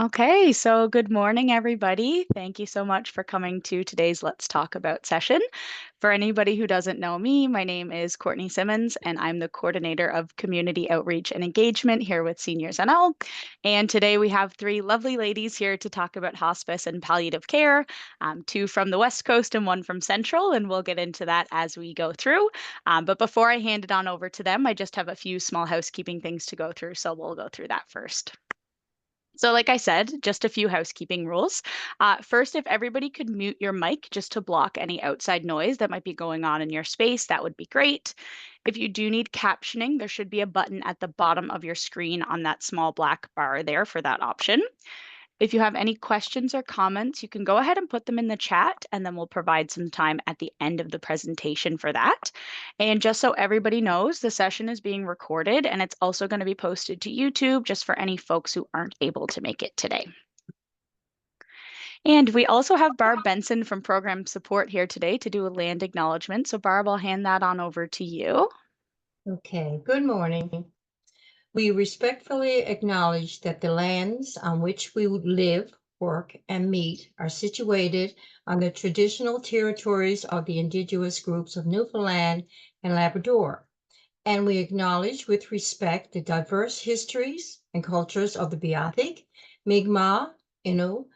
Okay, so good morning, everybody. Thank you so much for coming to today's Let's Talk About session. For anybody who doesn't know me, my name is Courtney Simmons, and I'm the coordinator of community outreach and engagement here with Seniors NL. And today we have three lovely ladies here to talk about hospice and palliative care, two from the West Coast and one from Central, and we'll get into that as we go through. But before I hand it on over to them, I just have a few small housekeeping things to go through, so we'll go through that first. So, like I said, just a few housekeeping rules. First, if everybody could mute your mic just to block any outside noise that might be going on in your space, that would be great. If you do need captioning, there should be a button at the bottom of your screen on that small black bar there for that option. If you have any questions or comments, you can go ahead and put them in the chat, and then we'll provide some time at the end of the presentation for that. And just so everybody knows, the session is being recorded, and it's also going to be posted to YouTube just for any folks who aren't able to make it today. And we also have Barb Benson from Program Support here today to do a land acknowledgement. So Barb, I'll hand that on over to you. Okay, good morning. We respectfully acknowledge that the lands on which we live, work, and meet are situated on the traditional territories of the indigenous groups of Newfoundland and Labrador. And we acknowledge with respect the diverse histories and cultures of the Beothuk, Mi'kmaq, Innu,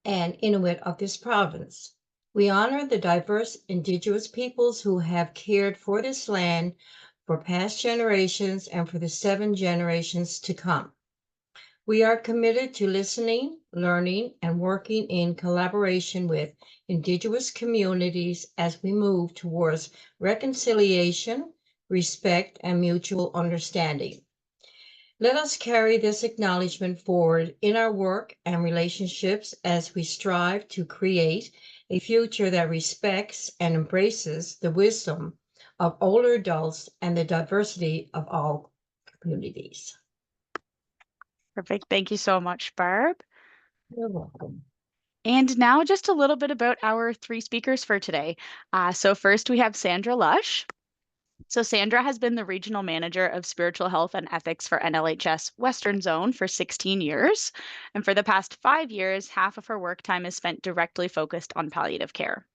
and Inuit of this province. We honor the diverse indigenous peoples who have cared for this land for past generations and for the 7 generations to come. We are committed to listening, learning, and working in collaboration with Indigenous communities as we move towards reconciliation, respect, and mutual understanding. Let us carry this acknowledgement forward in our work and relationships as we strive to create a future that respects and embraces the wisdom of older adults and the diversity of all communities. Perfect. Thank you so much, Barb. You're welcome. And now just a little bit about our three speakers for today. So first we have Sandra Lush. So Sandra has been the regional manager of spiritual health and ethics for NLHS Western Zone for 16 years. And for the past 5 years, half of her work time is spent directly focused on palliative care.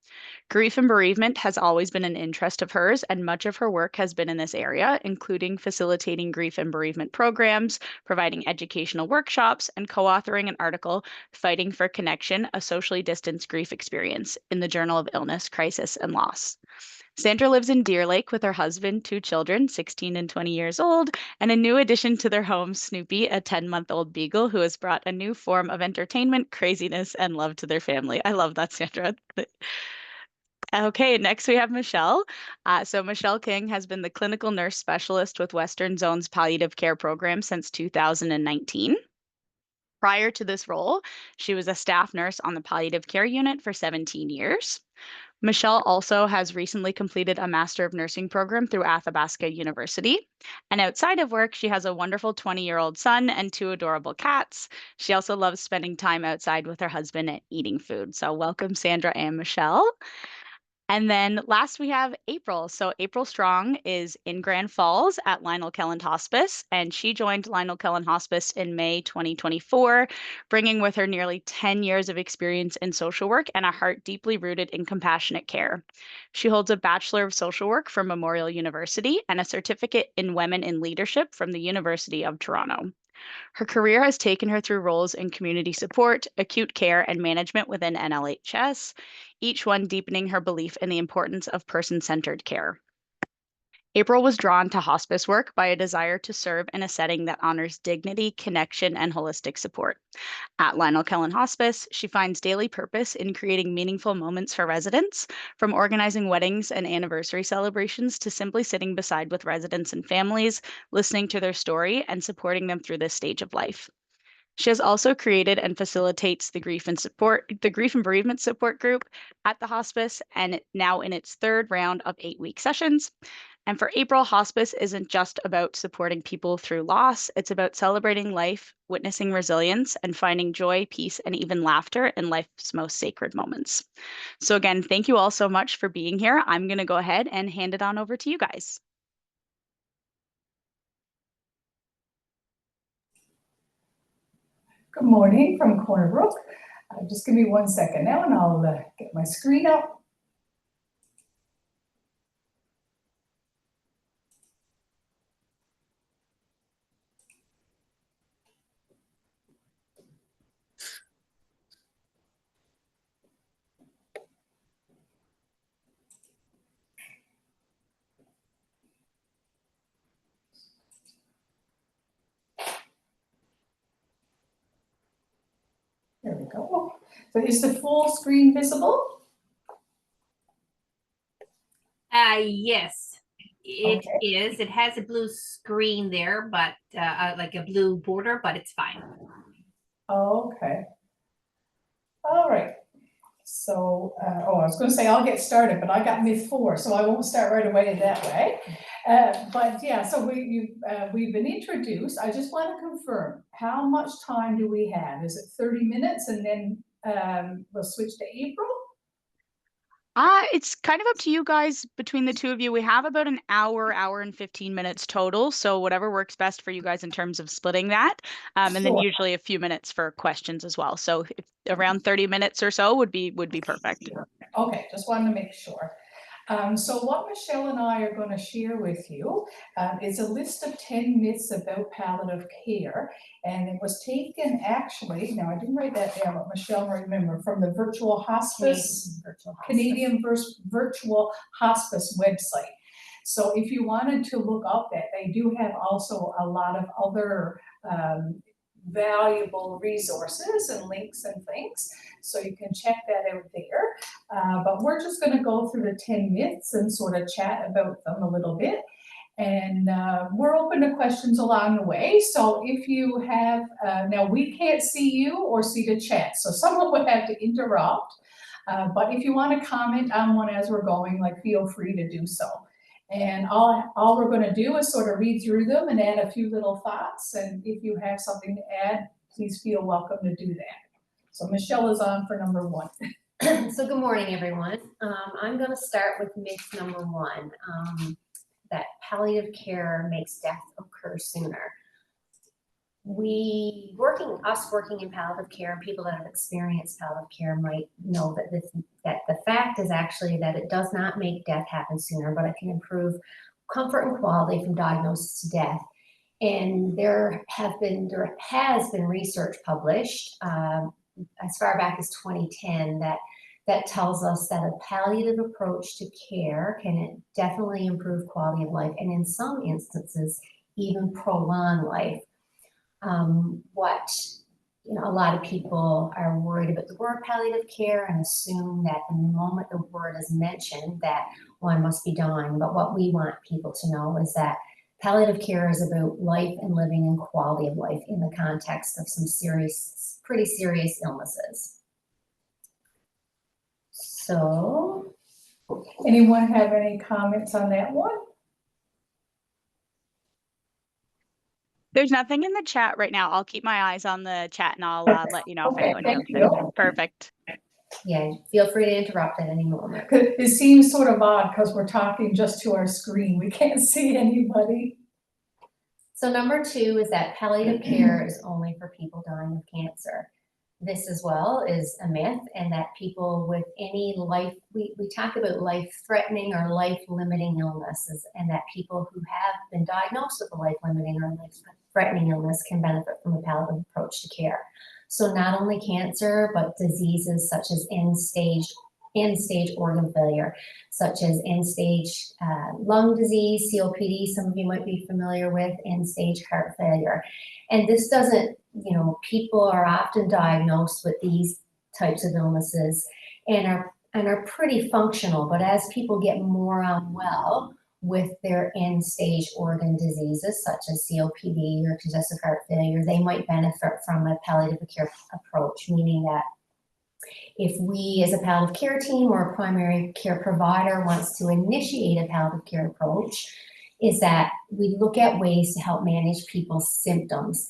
Grief and bereavement has always been an interest of hers, and much of her work has been in this area, including facilitating grief and bereavement programs, providing educational workshops, and co-authoring an article, Fighting for Connection, a Socially Distanced Grief Experience, in the Journal of Illness, Crisis, and Loss. Sandra lives in Deer Lake with her husband, two children, 16 and 20 years old, and a new addition to their home, Snoopy, a 10-month-old beagle who has brought a new form of entertainment, craziness, and love to their family. I love that, Sandra. Okay, next we have Michelle. So Michelle King has been the clinical nurse specialist with Western Zone's palliative care program since 2019. Prior to this role, she was a staff nurse on the palliative care unit for 17 years. Michelle also has recently completed a Master of Nursing program through Athabasca University. And outside of work, she has a wonderful 20-year-old son and two adorable cats. She also loves spending time outside with her husband and eating food. So welcome, Sandra and Michelle. And then last we have April. So April Strong is in Grand Falls at Lionel Kelland Hospice, and she joined Lionel Kelland Hospice in May 2024, bringing with her nearly 10 years of experience in social work and a heart deeply rooted in compassionate care. She holds a Bachelor of Social Work from Memorial University and a certificate in Women in Leadership from the University of Toronto. Her career has taken her through roles in community support, acute care, and management within NLHS, each one deepening her belief in the importance of person-centered care. April was drawn to hospice work by a desire to serve in a setting that honors dignity, connection, and holistic support. At Lionel Kelland Hospice, she finds daily purpose in creating meaningful moments for residents, from organizing weddings and anniversary celebrations to simply sitting beside with residents and families, listening to their story, and supporting them through this stage of life. She has also created and facilitates the grief and bereavement support group at the hospice, and now in its third round of 8-week sessions. And for April, hospice isn't just about supporting people through loss, it's about celebrating life, witnessing resilience, and finding joy, peace, and even laughter in life's most sacred moments. So again, thank you all so much for being here. I'm going to go ahead and hand it on over to you guys. Good morning from Corner Brook. Just give me 1 second now and I'll get my screen up. There we go. So is the full screen visible? Yes, it is. It has a blue screen there, but like a blue border, but it's fine. Okay. All right. So, I was going to say I'll get started, but I got myth 4, so I won't start right away that way. But yeah, so we've been introduced. I just want to confirm, how much time do we have? Is it 30 minutes and then we'll switch to April? It's kind of up to you guys between the two of you. We have about an hour and 15 minutes total. So whatever works best for you guys in terms of splitting that. And then Sure. usually a few minutes for questions as well. So if around 30 minutes or so would be perfect. Okay, just wanted to make sure. So what Michelle and I are going to share with you is a list of 10 myths about palliative care. And it was taken actually, now I didn't write that down, but Michelle remember, from the Virtual Hospice, Canadian Virtual Hospice website. So if you wanted to look up that, they do have also a lot of other valuable resources and links and things. So you can check that out there. But we're just going to go through the 10 myths and sort of chat about them a little bit. And we're open to questions along the way. So if you have, now we can't see you or see the chat, so someone would have to interrupt. But if you want to comment on one as we're going, like, feel free to do so. And all we're going to do is sort of read through them and add a few little thoughts. And if you have something to add, please feel welcome to do that. So Michelle is on for number 1. So good morning, everyone. I'm going to start with myth number 1, that palliative care makes death occur sooner. Us working in palliative care and people that have experienced palliative care might know that the fact is actually that it does not make death happen sooner, but it can improve comfort and quality from diagnosis to death. And there has been research published as far back as 2010 that tells us that a palliative approach to care can definitely improve quality of life, and in some instances even prolong life. A lot of people are worried about the word palliative care and assume that the moment the word is mentioned that one must be dying. But what we want people to know is that palliative care is about life and living and quality of life in the context of some pretty serious illnesses. So, anyone have any comments on that one? There's nothing in the chat right now. I'll keep my eyes on the chat and I'll let you know if anyone jumps in. Perfect. Yeah, feel free to interrupt at any moment. It seems sort of odd because we're talking just to our screen. We can't see anybody. So number 2 is that palliative care is only for people dying of cancer. This as well is a myth, and that people with any we talk about life-threatening or life-limiting illnesses, and that people who have been diagnosed with a life-limiting or life-threatening illness can benefit from a palliative approach to care. So not only cancer, but diseases such as end-stage organ failure, such as end-stage lung disease, COPD, some of you might be familiar with, end-stage heart failure. And this doesn't, people are often diagnosed with these types of illnesses and are pretty functional, but as people get more unwell with their end-stage organ diseases, such as COPD or congestive heart failure, they might benefit from a palliative care approach, meaning that if we as a palliative care team or a primary care provider wants to initiate a palliative care approach, is that we look at ways to help manage people's symptoms.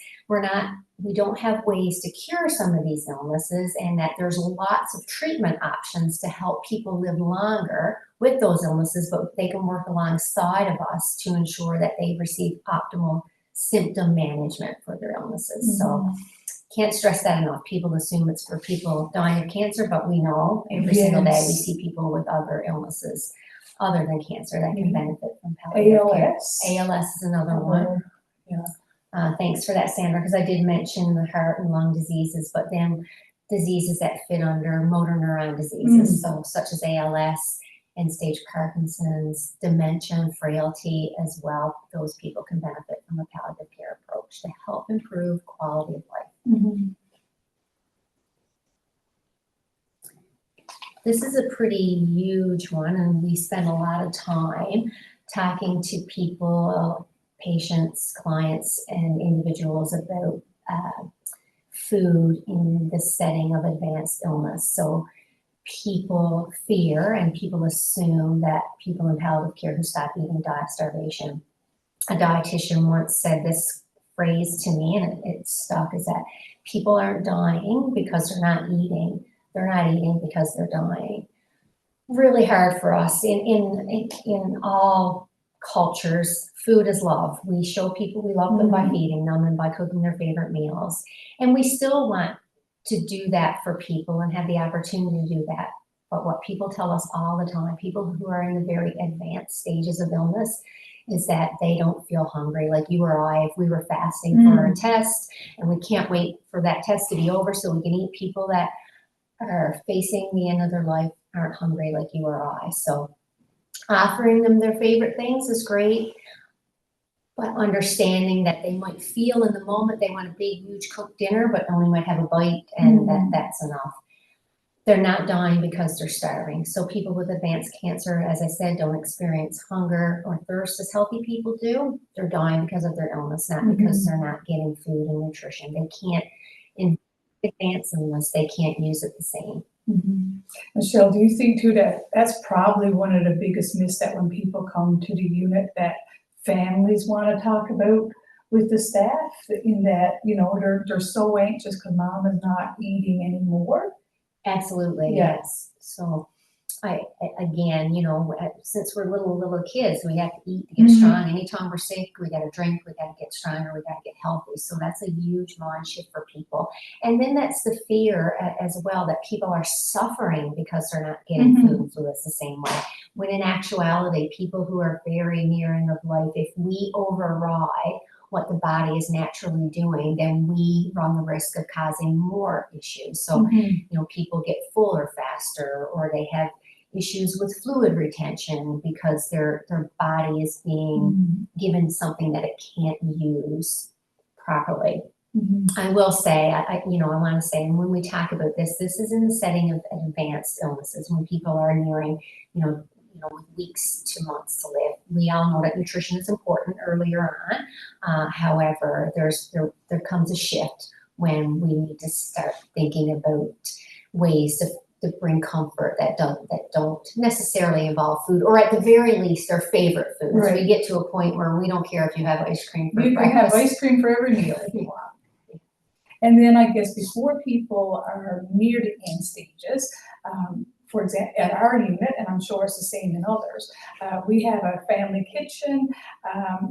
We don't have ways to cure some of these illnesses, and that there's lots of treatment options to help people live longer with those illnesses, but they can work alongside of us to ensure that they receive optimal symptom management for their illnesses. So can't stress that enough. People assume it's for people dying of cancer, but we know every single day we see people with other illnesses other than cancer that can benefit from palliative care. ALS is another one. Yeah. Thanks for that, Sandra, because I did mention the heart and lung diseases, but then diseases that fit under motor neuron diseases, so such as ALS, end-stage Parkinson's, dementia, and frailty as well. Those people can benefit from a palliative care approach to help improve quality of life. This is a pretty huge one, and we spend a lot of time talking to people, patients, clients, and individuals about food in the setting of advanced illness. So people fear and people assume that people in palliative care who stop eating die of starvation. A dietitian once said this phrase to me, and it stuck, is that people aren't dying because they're not eating. They're not eating because they're dying. Really hard for us in all cultures. Food is love. We show people we love them by feeding them and by cooking their favorite meals. And we still want to do that for people and have the opportunity to do that. But what people tell us all the time, people who are in the very advanced stages of illness, is that they don't feel hungry like you or I if we were fasting for a test and we can't wait for that test to be over so we can eat. People that are facing the end of their life aren't hungry like you or I. So offering them their favorite things is great, but understanding that they might feel in the moment they want a big, huge cooked dinner, but only might have a bite, and that's enough. They're not dying because they're starving. So people with advanced cancer, as I said, don't experience hunger or thirst as healthy people do. They're dying because of their illness, not because they're not getting food and nutrition. They can't, in advanced illness, they can't use it the same. Michelle, do you think too that that's probably one of the biggest myths, that when people come to the unit that families want to talk about with the staff, in that, you know, they're so anxious because mom is not eating anymore? Absolutely, yes. So again, you know, since we're little kids, we have to eat to get strong. Anytime we're sick, we got to drink, we got to get stronger, we got to get healthy. So that's a huge mind shift for people. And then that's the fear as well, that people are suffering because they're not getting food and fluids the same way. When in actuality, people who are very near end of life, if we override what the body is naturally doing, then we run the risk of causing more issues. So, you know, people get fuller faster, or they have issues with fluid retention because their body is being given something that it can't use properly. I will say, I want to say, and when we talk about this is in the setting of advanced illnesses, when people are nearing, with weeks to months to live. We all know that nutrition is important earlier on. However, there comes a shift when we need to start thinking about ways to bring comfort that don't necessarily involve food, or at the very least their favorite foods. Right. We get to a point where we don't care if you have ice cream for breakfast. You can have ice cream for every meal if you want. And then I guess before people are near the end stages, for example, at our unit, and I'm sure it's the same in others, we have a family kitchen.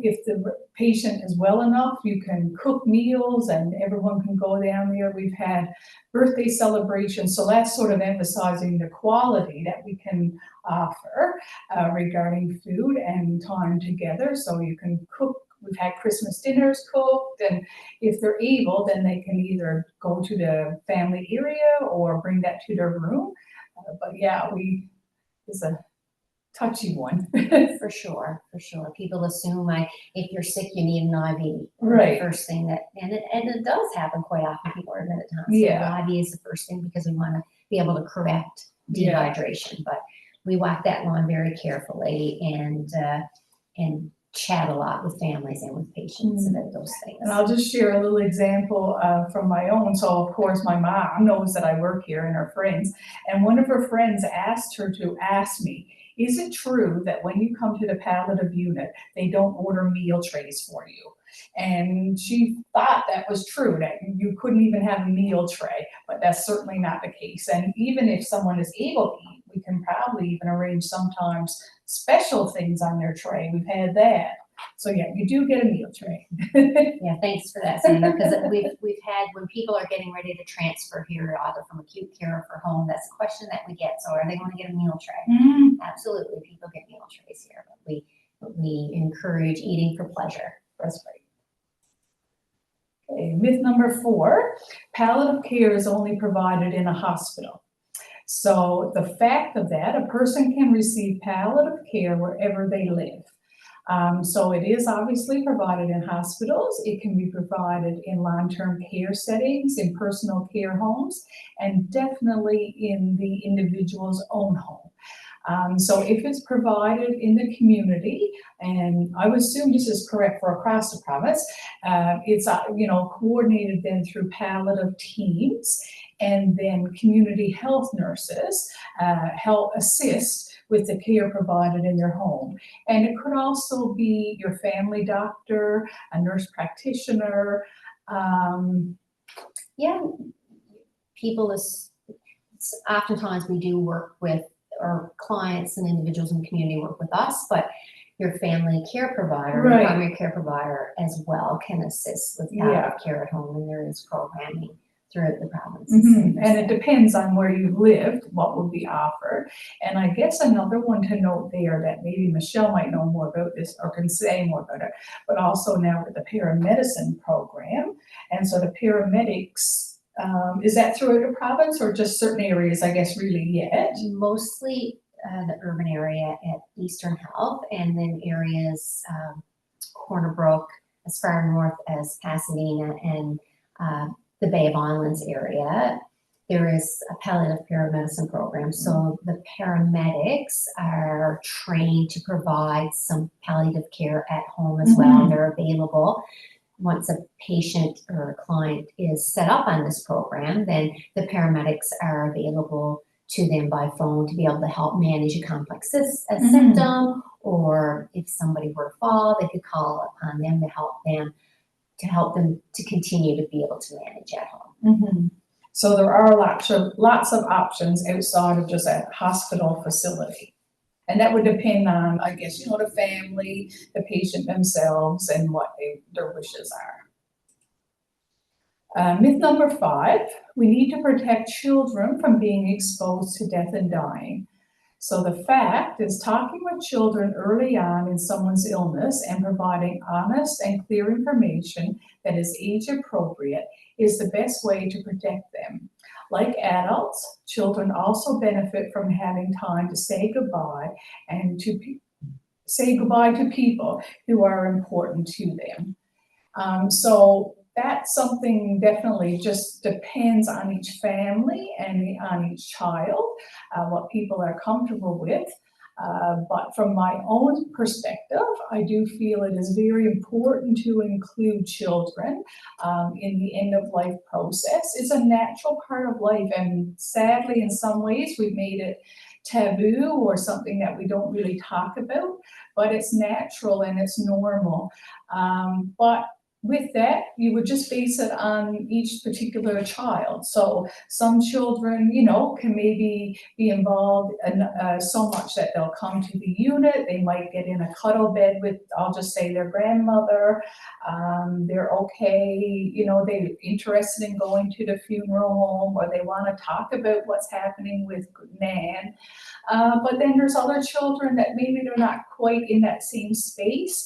If the patient is well enough, you can cook meals and everyone can go down there. We've had birthday celebrations, so that's sort of emphasizing the quality that we can offer regarding food and time together. So you can cook. We've had Christmas dinners cooked, and if they're able, then they can either go to the family area or bring that to their room. But yeah, it's a touchy one. For sure. People assume if you're sick, you need an IV. Right. The first thing and it does happen quite often. People are admitted times. Yeah. So the IV is the first thing because we want to be able to correct dehydration. But we walk that line very carefully and chat a lot with families and with patients about those things. And I'll just share a little example from my own. So of course my mom knows that I work here and her friends, and one of her friends asked her to ask me, is it true that when you come to the palliative unit, they don't order meal trays for you? And she thought that was true, that you couldn't even have a meal tray, but that's certainly not the case. And even if someone is able to eat, we can probably even arrange sometimes special things on their tray. We've had that. So yeah, you do get a meal tray. Yeah, thanks for that, Sandra, because we've had, when people are getting ready to transfer here, either from acute care or for home, that's a question that we get. So are they going to get a meal tray? Mm. Absolutely, people get meal trays here, but we encourage eating for pleasure. That's right. Okay, myth number 4, palliative care is only provided in a hospital. So the fact of that, a person can receive palliative care wherever they live. So it is obviously provided in hospitals. It can be provided in long-term care settings, in personal care homes, and definitely in the individual's own home. So if it's provided in the community, and I would assume this is correct for across the province, it's coordinated then through palliative teams, and then community health nurses help assist with the care provided in their home. And it could also be your family doctor, a nurse practitioner. Yeah, people oftentimes we do work with, or clients and individuals in the community work with us, but your family care provider, Right. Your primary care provider as well can assist with palliative care at home, and there is programming throughout the province. Mm-hmm. And it depends on where you lived, what would be offered. And I guess another one to note there that maybe Michelle might know more about this or can say more about it, but also now with the paramedicine program. And so the paramedics, is that throughout the province or just certain areas, I guess, really yet? Mostly the urban area at Eastern Health, and then areas, Corner Brook, as far north as Pasadena, and the Bay of Islands area. There is a palliative paramedicine program. So the paramedics are trained to provide some palliative care at home as well. And they're available. Once a patient or a client is set up on this program, then the paramedics are available to them by phone to be able to help manage a complex symptom, or if somebody were to fall, they could call upon them to help them to continue to be able to manage at home. Mm-hmm. So there are lots of options outside of just a hospital facility. And that would depend on, I guess, the family, the patient themselves, and what their wishes are. Myth number 5, we need to protect children from being exposed to death and dying. So the fact is, talking with children early on in someone's illness and providing honest and clear information that is age appropriate is the best way to protect them. Like adults, children also benefit from having time to say goodbye and to say goodbye to people who are important to them. So that's something definitely just depends on each family and on each child, what people are comfortable with. But from my own perspective, I do feel it is very important to include children in the end of life process. It's a natural part of life, and sadly, in some ways, we've made it taboo or something that we don't really talk about, but it's natural and it's normal. But with that, you would just base it on each particular child. So some children, can maybe be involved in, so much that they'll come to the unit. They might get in a cuddle bed with, I'll just say, their grandmother. They're okay, they're interested in going to the funeral home, or they want to talk about what's happening with Nan. But then there's other children that maybe they're not quite in that same space.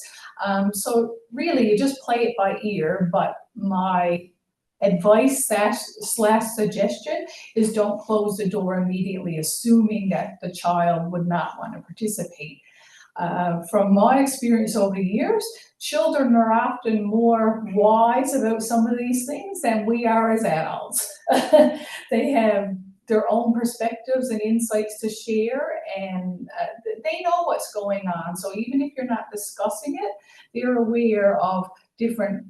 So really, you just play it by ear, but my advice slash suggestion is don't close the door immediately, assuming that the child would not want to participate. From my experience over the years, children are often more wise about some of these things than we are as adults. They have their own perspectives and insights to share, and they know what's going on. So even if you're not discussing it, they're aware of different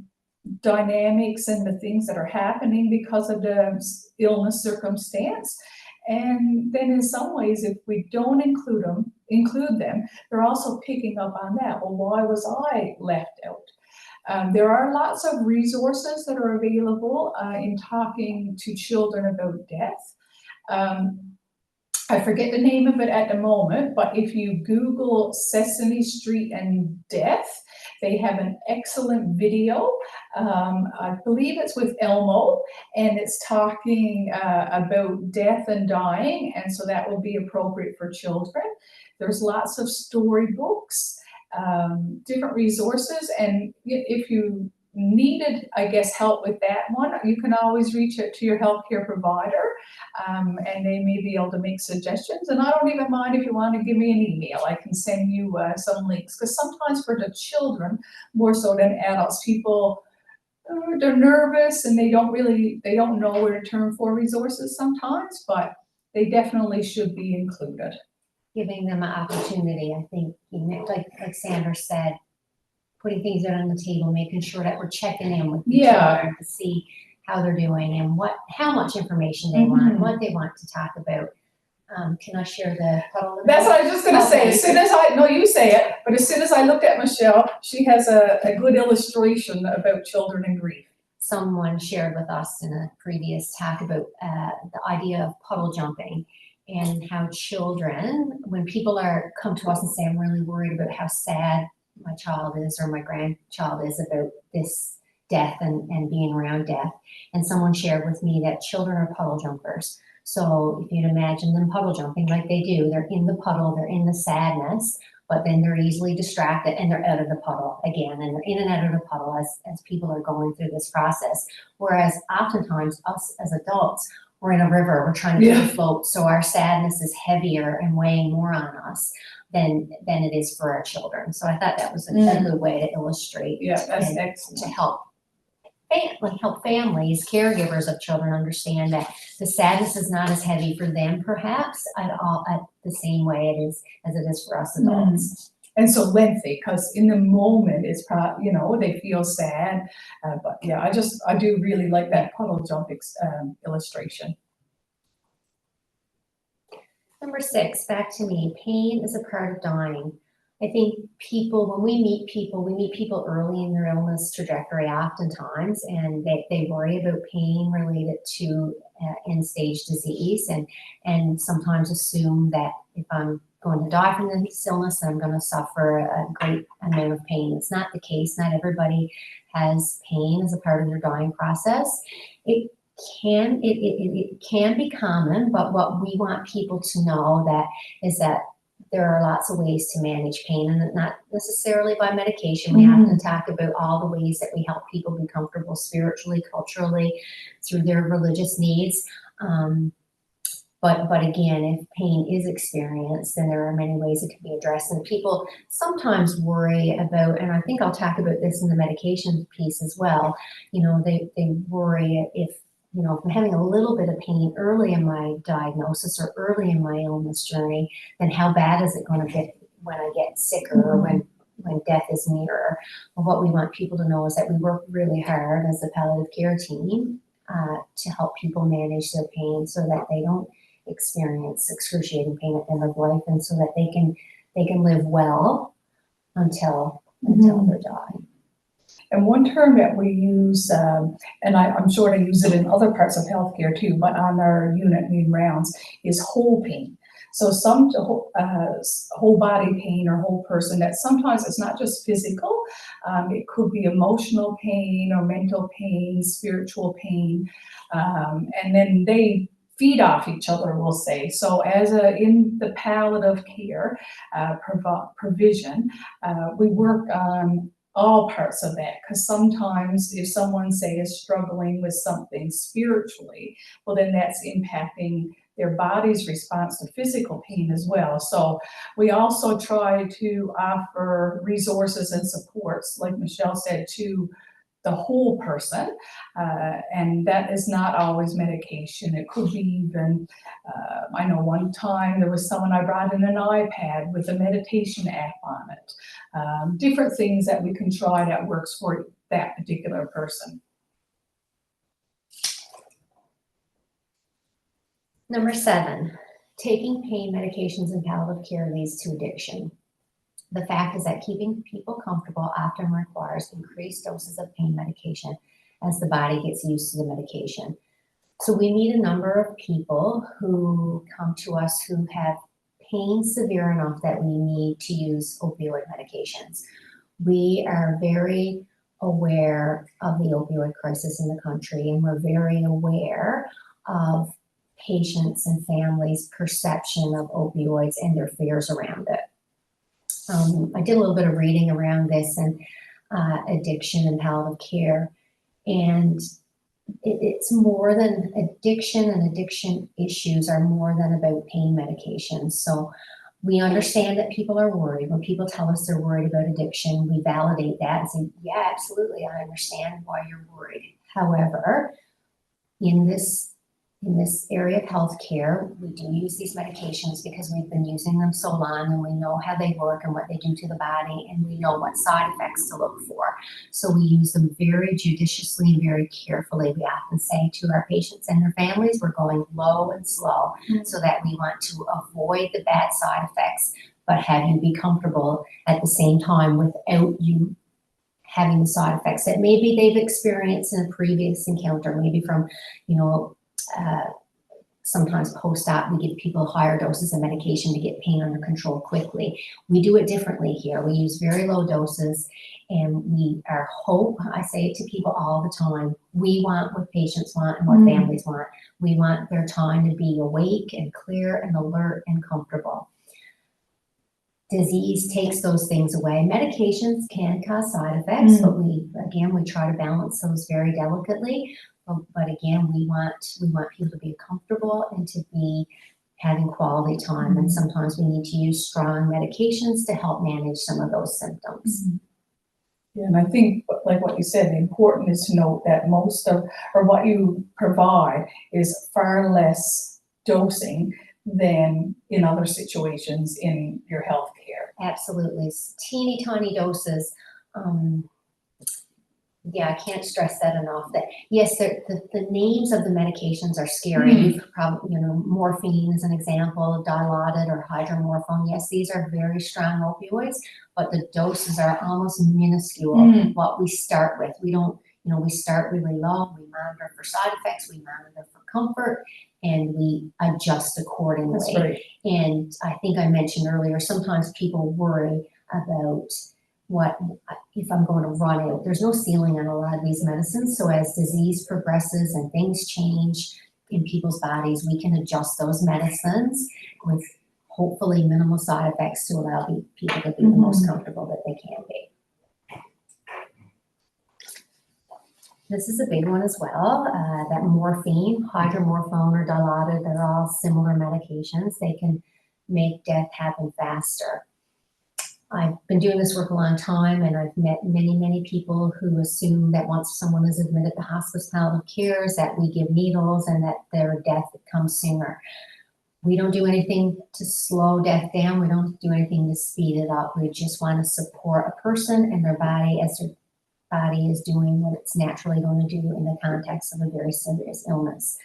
dynamics and the things that are happening because of the illness circumstance. And then in some ways, if we don't include them, they're also picking up on that. Well, why was I left out? There are lots of resources that are available in talking to children about death. I forget the name of it at the moment, but if you Google Sesame Street and death, they have an excellent video. I believe it's with Elmo, and it's talking about death and dying, and so that will be appropriate for children. There's lots of storybooks, different resources, and if you needed, I guess, help with that one, you can always reach out to your healthcare provider, and they may be able to make suggestions. And I don't even mind if you want to give me an email. I can send you some links, because sometimes for the children, more so than adults, people, they're nervous and they don't know where to turn for resources sometimes, but they definitely should be included. Giving them an opportunity, I think, like Sandra said, putting things out on the table, making sure that we're checking in with the children to see how they're doing and how much information they want, what they want to talk about. Can I share the puddle? That's what I was just going to say. As soon as you say it, but as soon as I looked at Michelle, she has a good illustration about children and grief. Someone shared with us in a previous talk about the idea of puddle jumping, and how children, when people come to us and say, I'm really worried about how sad my child is or my grandchild is about this death and being around death. And someone shared with me that children are puddle jumpers. So if you'd imagine them puddle jumping like they do, they're in the puddle, they're in the sadness, but then they're easily distracted and they're out of the puddle again, and they're in and out of the puddle as people are going through this process. Whereas oftentimes us as adults, we're in a river, we're trying to float, so our sadness is heavier and weighing more on us than it is for our children. So I thought that was a good way to illustrate. Yeah, that's excellent. To help families, caregivers of children understand that the sadness is not as heavy for them, perhaps, at the same way it is as it is for us adults. And so lengthy, because in the moment it's probably, they feel sad, but yeah, I do really like that puddle jump illustration. Number 6, back to me. Pain is a part of dying. I think when we meet people early in their illness trajectory oftentimes, and they worry about pain related to end-stage disease, and sometimes assume that if I'm going to die from this illness, I'm going to suffer a great amount of pain. It's not the case. Not everybody has pain as a part of their dying process. It can be common, but what we want people to know is that there are lots of ways to manage pain, and not necessarily by medication. We have to talk about all the ways that we help people be comfortable spiritually, culturally, through their religious needs. But again, if pain is experienced, then there are many ways it can be addressed. And people sometimes worry about, and I think I'll talk about this in the medication piece as well, they worry if I'm having a little bit of pain early in my diagnosis or early in my illness journey, then how bad is it going to get when I get sicker or when death is nearer? Well, what we want people to know is that we work really hard as a palliative care team to help people manage their pain so that they don't experience excruciating pain at the end of life, and so that they can live well until they're dying. And one term that we use, and I'm sure they use it in other parts of healthcare too, but on our unit mean rounds, is whole pain. So some whole body pain or whole person, that sometimes it's not just physical, it could be emotional pain or mental pain, spiritual pain, and then they feed off each other, we'll say. So in the palliative care provision, we work on all parts of that, because sometimes if someone, say, is struggling with something spiritually, well, then that's impacting their body's response to physical pain as well. So we also try to offer resources and supports, like Michelle said, to the whole person, and that is not always medication. It could be even, I know one time there was someone I brought in an iPad with a meditation app on it. Different things that we can try that works for that particular person. Number 7, taking pain medications in palliative care leads to addiction. The fact is that keeping people comfortable often requires increased doses of pain medication as the body gets used to the medication. So we meet a number of people who come to us who have pain severe enough that we need to use opioid medications. We are very aware of the opioid crisis in the country, and we're very aware of patients' and families' perception of opioids and their fears around it. I did a little bit of reading around this and addiction and palliative care, and it's more than addiction, and addiction issues are more than about pain medications. So we understand that people are worried. When people tell us they're worried about addiction, we validate that and say, yeah, absolutely, I understand why you're worried. However, in this area of healthcare, we do use these medications because we've been using them so long, and we know how they work and what they do to the body, and we know what side effects to look for. So we use them very judiciously and very carefully. We often say to our patients and their families, we're going low and slow, so that we want to avoid the bad side effects, but have you be comfortable at the same time without you having the side effects that maybe they've experienced in a previous encounter, maybe from, sometimes post-op, we give people higher doses of medication to get pain under control quickly. We do it differently here. We use very low doses, and our hope, I say it to people all the time, we want what patients want and what families want. We want their time to be awake and clear and alert and comfortable. Disease takes those things away. Medications can cause side effects, but we try to balance those very delicately. But again, we want people to be comfortable and to be having quality time. And sometimes we need to use strong medications to help manage some of those symptoms. Yeah, and I think, like what you said, the important is to note that most of, or what you provide is far less dosing than in other situations in your healthcare. Absolutely, teeny tiny doses. Yeah, I can't stress that enough. That yes, the names of the medications are scary. You've probably, morphine is an example, Dilaudid or hydromorphone. Yes, these are very strong opioids, but the doses are almost minuscule. What we start with, we don't, we start really low. We monitor for side effects. We monitor for comfort, and we adjust accordingly. That's right. And I think I mentioned earlier, sometimes people worry about what if I'm going to run out. There's no ceiling on a lot of these medicines. So as disease progresses and things change in people's bodies, we can adjust those medicines with hopefully minimal side effects to allow people to be the most comfortable that they can be. This is a big one as well, that morphine, hydromorphone or Dilaudid, they're all similar medications. They can make death happen faster. I've been doing this work a long time, and I've met many, many people who assume that once someone is admitted to hospice palliative care, that we give needles and that their death comes sooner. We don't do anything to slow death down. We don't do anything to speed it up. We just want to support a person and their body as their body is doing what it's naturally going to do in the context of a very serious illness.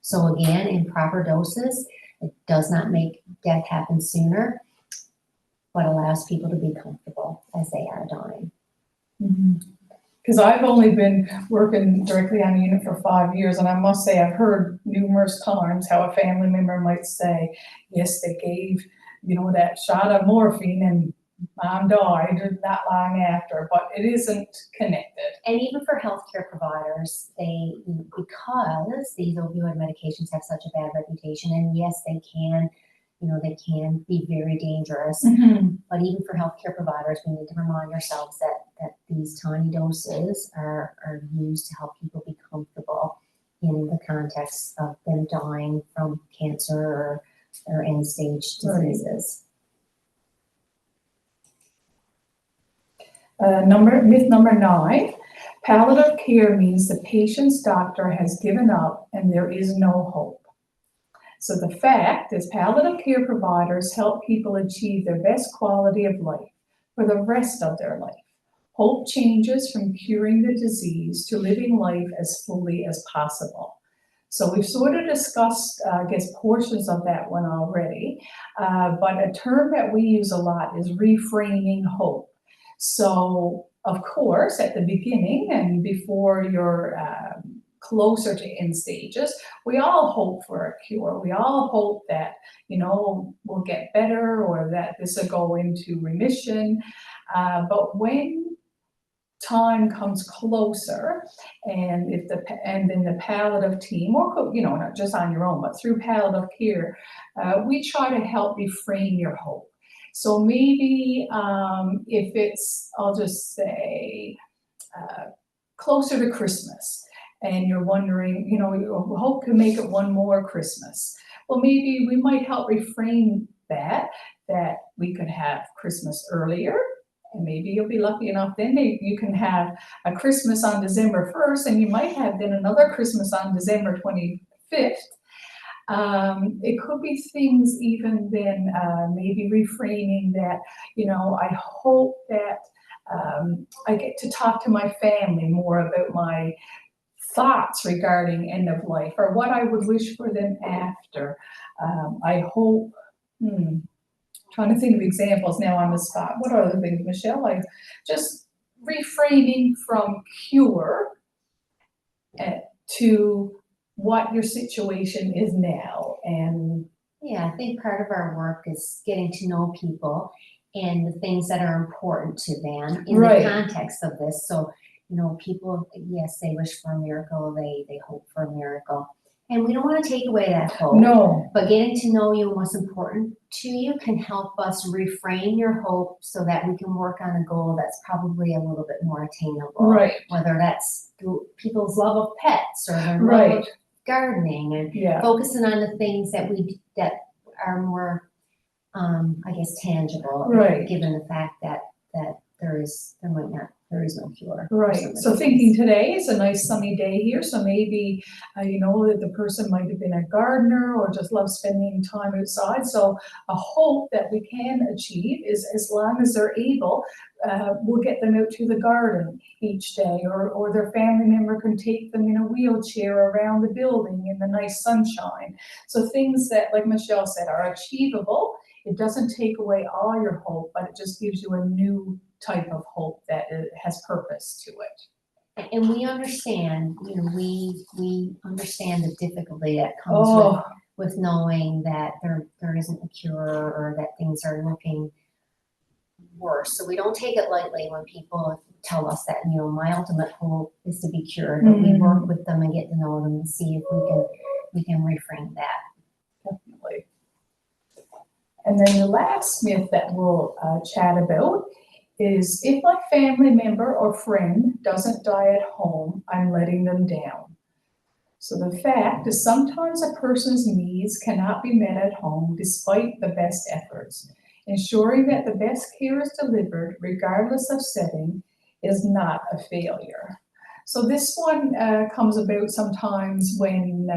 So again, in proper doses, it does not make death happen sooner, but allows people to be comfortable as they are dying. Because I've only been working directly on a unit for 5 years, and I must say I've heard numerous times how a family member might say, yes, they gave, that shot of morphine and mom died not long after, but it isn't connected. And even for healthcare providers, because these opioid medications have such a bad reputation, and yes, they can be very dangerous. But even for healthcare providers, we need to remind ourselves that these tiny doses are used to help people be comfortable in the context of them dying from cancer or end-stage diseases. Myth number 9, palliative care means the patient's doctor has given up and there is no hope. So the fact is, palliative care providers help people achieve their best quality of life for the rest of their life. Hope changes from curing the disease to living life as fully as possible. So we've sort of discussed, portions of that one already, but a term that we use a lot is reframing hope. So, of course, at the beginning and before your closer to end stages, we all hope for a cure. We all hope that, we'll get better or that this will go into remission. But when time comes closer, and then the palliative team, or not just on your own, but through palliative care, we try to help reframe your hope. So maybe if it's, I'll just say, closer to Christmas, and you're wondering, you hope to make it one more Christmas. Well, maybe we might help reframe that we could have Christmas earlier, and maybe you'll be lucky enough then you can have a Christmas on December 1st, and you might have then another Christmas on December 25th. It could be things even then, maybe reframing that, I hope that I get to talk to my family more about my thoughts regarding end of life, or what I would wish for them after. I hope, trying to think of examples now on the spot. What are the things, Michelle? Like just reframing from cure to what your situation is now. And yeah, I think part of our work is getting to know people and the things that are important to them in the context of this. So, people, yes, they wish for a miracle, they hope for a miracle. And we don't want to take away that hope. No. But getting to know you and what's important to you can help us reframe your hope so that we can work on a goal that's probably a little bit more attainable. Right. Whether that's people's love of pets or their love of gardening, and focusing on the things that are more, I guess, tangible. Right. Given the fact that there is no cure. Right. So thinking today is a nice sunny day here. So maybe, that the person might have been a gardener or just loves spending time outside. So a hope that we can achieve is, as long as they're able, we'll get them out to the garden each day, or their family member can take them in a wheelchair around the building in the nice sunshine. So things that, like Michelle said, are achievable. It doesn't take away all your hope, but it just gives you a new type of hope that has purpose to it. And we understand, we understand the difficulty that comes with knowing that there isn't a cure, or that things are looking worse. So we don't take it lightly when people tell us that, my ultimate hope is to be cured. But we work with them and get to know them and see if we can reframe that. Definitely. And then the last myth that we'll chat about is, if my family member or friend doesn't die at home, I'm letting them down. So the fact is, sometimes a person's needs cannot be met at home despite the best efforts. Ensuring that the best care is delivered, regardless of setting, is not a failure. So this one comes about sometimes when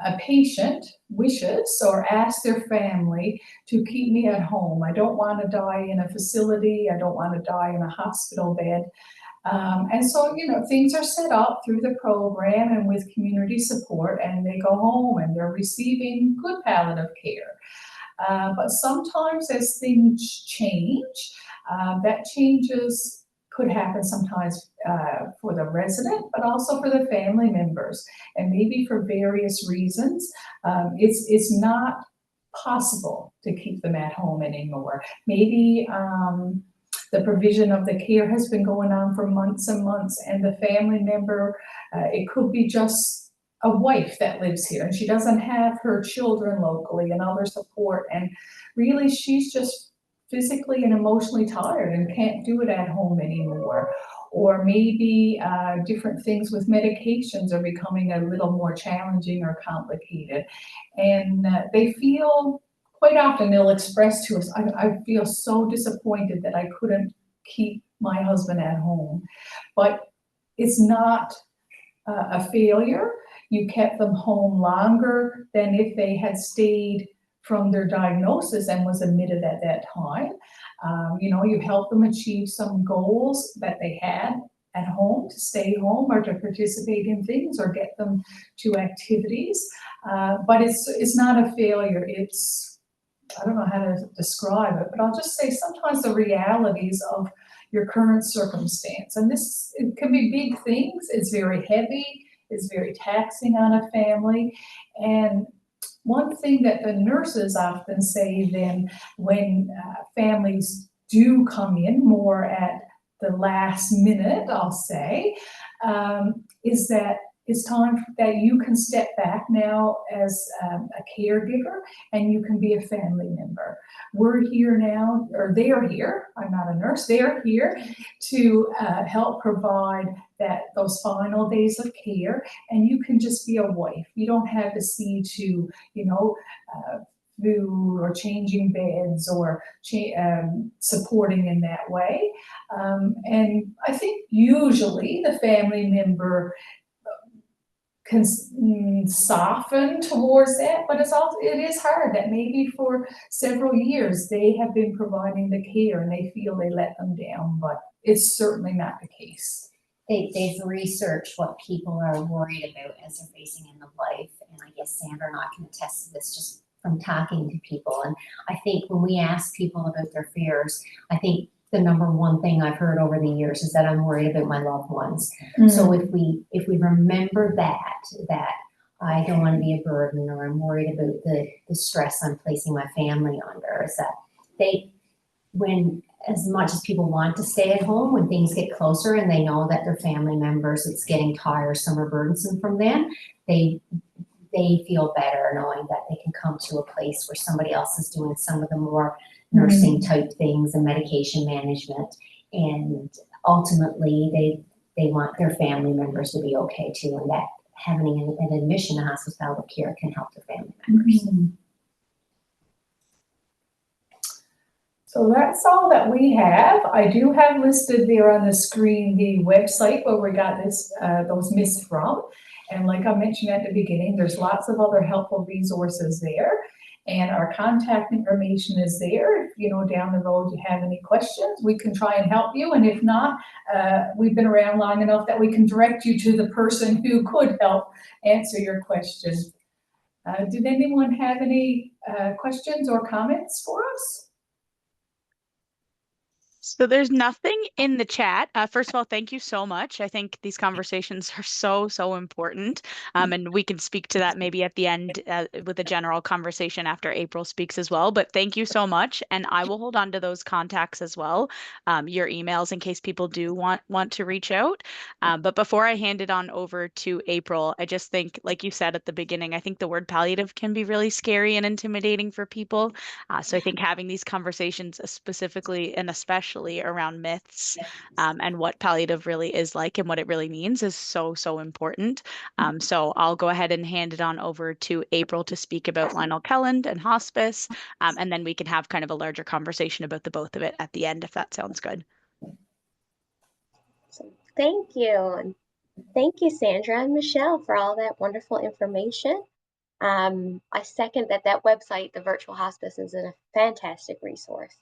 a patient wishes or asks their family to keep me at home. I don't want to die in a facility. I don't want to die in a hospital bed. And so, things are set up through the program and with community support, and they go home and they're receiving good palliative care. But sometimes as things change, that changes could happen sometimes for the resident, but also for the family members. And maybe for various reasons, it's not possible to keep them at home anymore. Maybe the provision of the care has been going on for months and months, and the family member, it could be just a wife that lives here and she doesn't have her children locally and other support, and really she's just physically and emotionally tired and can't do it at home anymore. Or maybe different things with medications are becoming a little more challenging or complicated. And they feel, quite often they'll express to us, I feel so disappointed that I couldn't keep my husband at home. But it's not a failure. You kept them home longer than if they had stayed from their diagnosis and was admitted at that time. You helped them achieve some goals that they had at home, to stay home or to participate in things or get them to activities. But it's not a failure. It's, I don't know how to describe it, but I'll just say sometimes the realities of your current circumstance. And it can be big things. It's very heavy. is very taxing on a family. And one thing that the nurses often say then when families do come in more at the last minute, I'll say, is that it's time that you can step back now as a caregiver and you can be a family member. We're here now, or they are here, I'm not a nurse, they are here to help provide those final days of care, and you can just be a wife. You don't have to see to, food or changing beds or supporting in that way. And I think usually the family member can soften towards that, but it is hard that maybe for several years they have been providing the care and they feel they let them down, but it's certainly not the case. They've researched what people are worried about as they're facing end of life, and I guess Sandra and I can attest to this just from talking to people. And I think when we ask people about their fears, I think the number one thing I've heard over the years is that I'm worried about my loved ones. So if we remember that I don't want to be a burden, or I'm worried about the stress I'm placing my family under, is that when as much as people want to stay at home, when things get closer and they know that their family members, it's getting tiresome or burdensome from them, they feel better knowing that they can come to a place where somebody else is doing some of the more nursing type things and medication management, and ultimately they want their family members to be okay too, and that having an admission to hospice palliative care can help their family members. So that's all that we have. I do have listed there on the screen the website where we got those myths from. And like I mentioned at the beginning, there's lots of other helpful resources there. And our contact information is there. If down the road you have any questions, we can try and help you. And if not, we've been around long enough that we can direct you to the person who could help answer your question. Did anyone have any questions or comments for us? So there's nothing in the chat. First of all, thank you so much. I think these conversations are so important. And we can speak to that maybe at the end with a general conversation after April speaks as well. But thank you so much. And I will hold on to those contacts as well, your emails, in case people do want to reach out. But before I hand it on over to April, I just think, like you said at the beginning, I think the word palliative can be really scary and intimidating for people. So I think having these conversations specifically and especially around myths and what palliative really is like and what it really means is so important. So I'll go ahead and hand it on over to April to speak about Lionel Kelland and hospice, and then we can have kind of a larger conversation about the both of it at the end, if that sounds good. So thank you. Thank you, Sandra and Michelle, for all that wonderful information. I second that website, the virtual hospice, is a fantastic resource.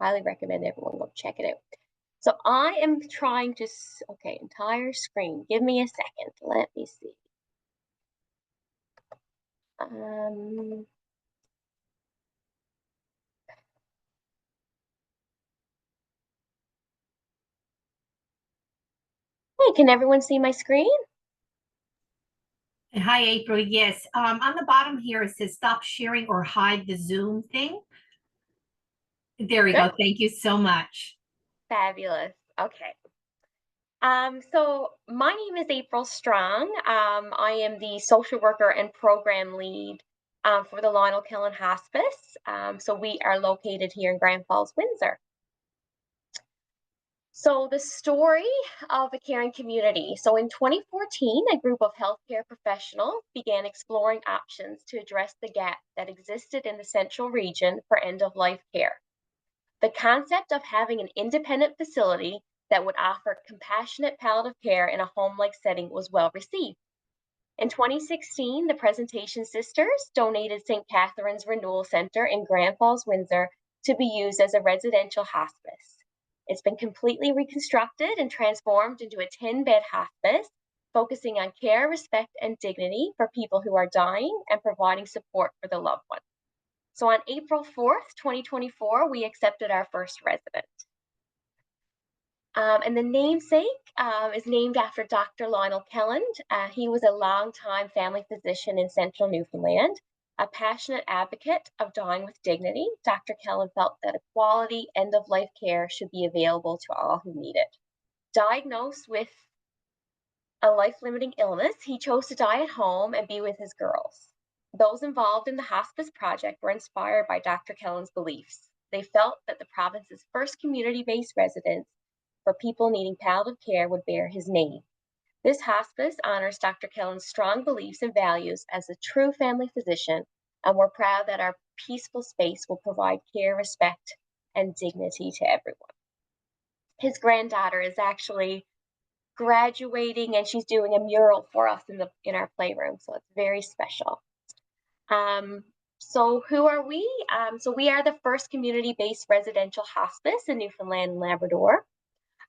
Highly recommend everyone go check it out. So I am trying to, okay, entire screen. Give me a second. Let me see. Hey, can everyone see my screen? Hi, April. Yes. On the bottom here, it says stop sharing or hide the Zoom thing. There we go. Thank you so much. Fabulous. Okay. So my name is April Strong. I am the social worker and program lead for the Lionel Kelland Hospice. So we are located here in Grand Falls-Windsor. So the story of a caring community. So in 2014, a group of healthcare professionals began exploring options to address the gap that existed in the central region for end-of-life care. The concept of having an independent facility that would offer compassionate palliative care in a home-like setting was well received. In 2016, the Presentation Sisters donated St. Catherine's Renewal Center in Grand Falls-Windsor to be used as a residential hospice. It's been completely reconstructed and transformed into a 10-bed hospice, focusing on care, respect, and dignity for people who are dying and providing support for the loved ones. So on April 4th, 2024, we accepted our first resident. And the namesake is named after Dr. Lionel Kelland. He was a longtime family physician in central Newfoundland, a passionate advocate of dying with dignity. Dr. Kelland felt that a quality end-of-life care should be available to all who need it. Diagnosed with a life-limiting illness, he chose to die at home and be with his girls. Those involved in the hospice project were inspired by Dr. Kelland's beliefs. They felt that the province's first community-based residence for people needing palliative care would bear his name. This hospice honors Dr. Kelland's strong beliefs and values as a true family physician, and we're proud that our peaceful space will provide care, respect, and dignity to everyone. His granddaughter is actually graduating, and she's doing a mural for us in our playroom, so it's very special. So who are we? So we are the first community-based residential hospice in Newfoundland and Labrador.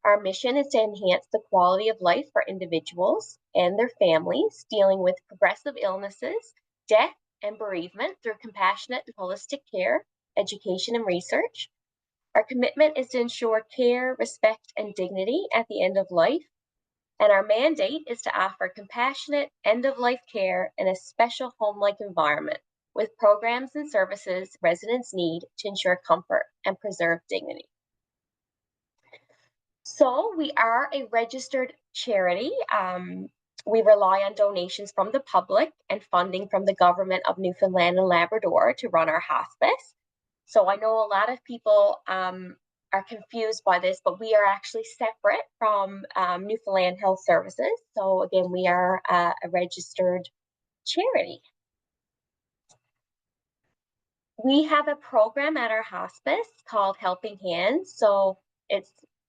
Our mission is to enhance the quality of life for individuals and their families dealing with progressive illnesses, death, and bereavement through compassionate and holistic care, education, and research. Our commitment is to ensure care, respect, and dignity at the end of life. And our mandate is to offer compassionate end-of-life care in a special home-like environment with programs and services residents need to ensure comfort and preserve dignity. So we are a registered charity. We rely on donations from the public and funding from the government of Newfoundland and Labrador to run our hospice. So I know a lot of people are confused by this, but we are actually separate from Newfoundland Health Services. So again, we are a registered charity. We have a program at our hospice called Helping Hands. So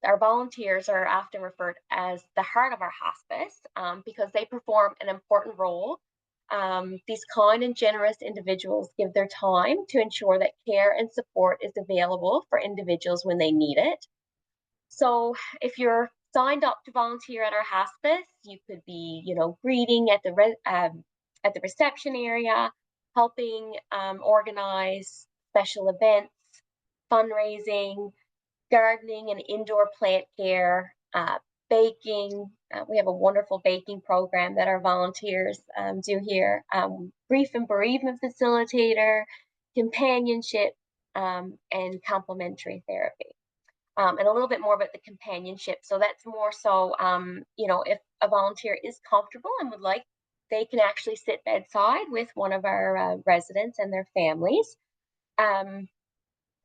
our volunteers are often referred as the heart of our hospice because they perform an important role. These kind and generous individuals give their time to ensure that care and support is available for individuals when they need it. So if you're signed up to volunteer at our hospice, you could be, greeting at the reception area, helping organize special events, fundraising, gardening and indoor plant care, baking. We have a wonderful baking program that our volunteers do here. Grief and bereavement facilitator, companionship, and complementary therapy. And a little bit more about the companionship. So that's more so, if a volunteer is comfortable and would like, they can actually sit bedside with one of our residents and their families.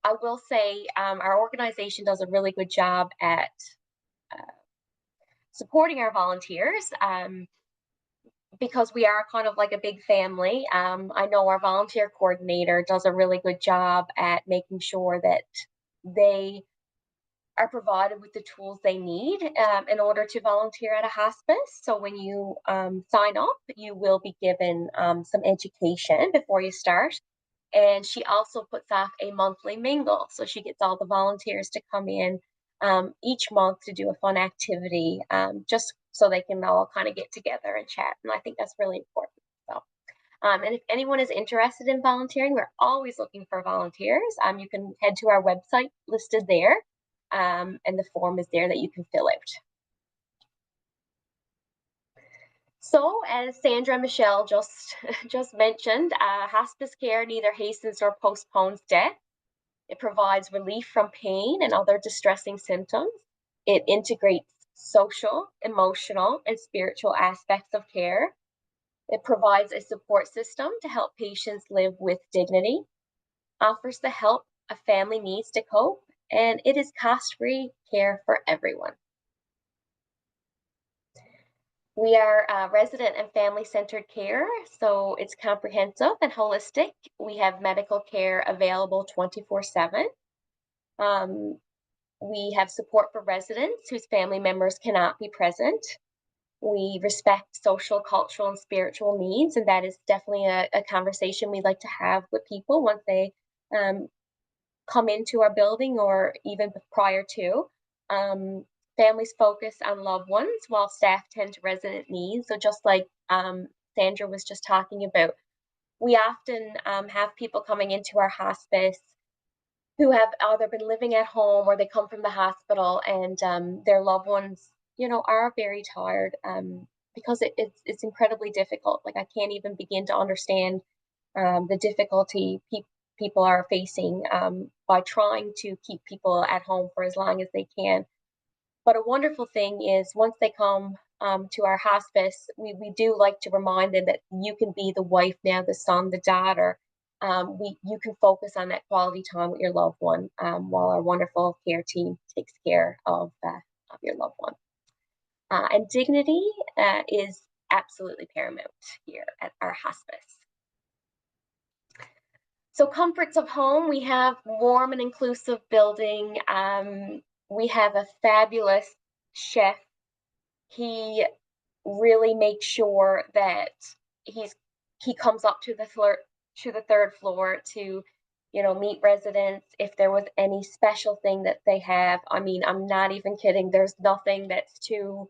I will say our organization does a really good job at supporting our volunteers because we are kind of like a big family. I know our volunteer coordinator does a really good job at making sure that they are provided with the tools they need in order to volunteer at a hospice. So when you sign up, you will be given some education before you start. And she also puts off a monthly mingle. So she gets all the volunteers to come in each month to do a fun activity, just so they can all kind of get together and chat. And I think that's really important. So, and if anyone is interested in volunteering, we're always looking for volunteers. You can head to our website listed there, and the form is there that you can fill out. So, as Sandra and Michelle just mentioned, hospice care neither hastens nor postpones death. It provides relief from pain and other distressing symptoms. It integrates social, emotional, and spiritual aspects of care. It provides a support system to help patients live with dignity, offers the help a family needs to cope, and it is cost-free care for everyone. We are resident and family-centered care, so it's comprehensive and holistic. We have medical care available 24/7. We have support for residents whose family members cannot be present. We respect social, cultural, and spiritual needs, and that is definitely a conversation we'd like to have with people once they come into our building or even prior to. Families focus on loved ones while staff tend to resident needs. So just like Sandra was just talking about, we often have people coming into our hospice who have either been living at home or they come from the hospital, and their loved ones, you know, are very tired, because it's incredibly difficult. Like, I can't even begin to understand the difficulty people are facing by trying to keep people at home for as long as they can. But a wonderful thing is once they come to our hospice, we do like to remind them that you can be the wife now, the son, the daughter. You can focus on that quality time with your loved one while our wonderful care team takes care of your loved one. And dignity is absolutely paramount here at our hospice. So comforts of home, we have warm and inclusive building. We have a fabulous chef. He really makes sure that he comes up to the third floor to, you know, meet residents if there was any special thing that they have. I mean, I'm not even kidding. There's nothing that's too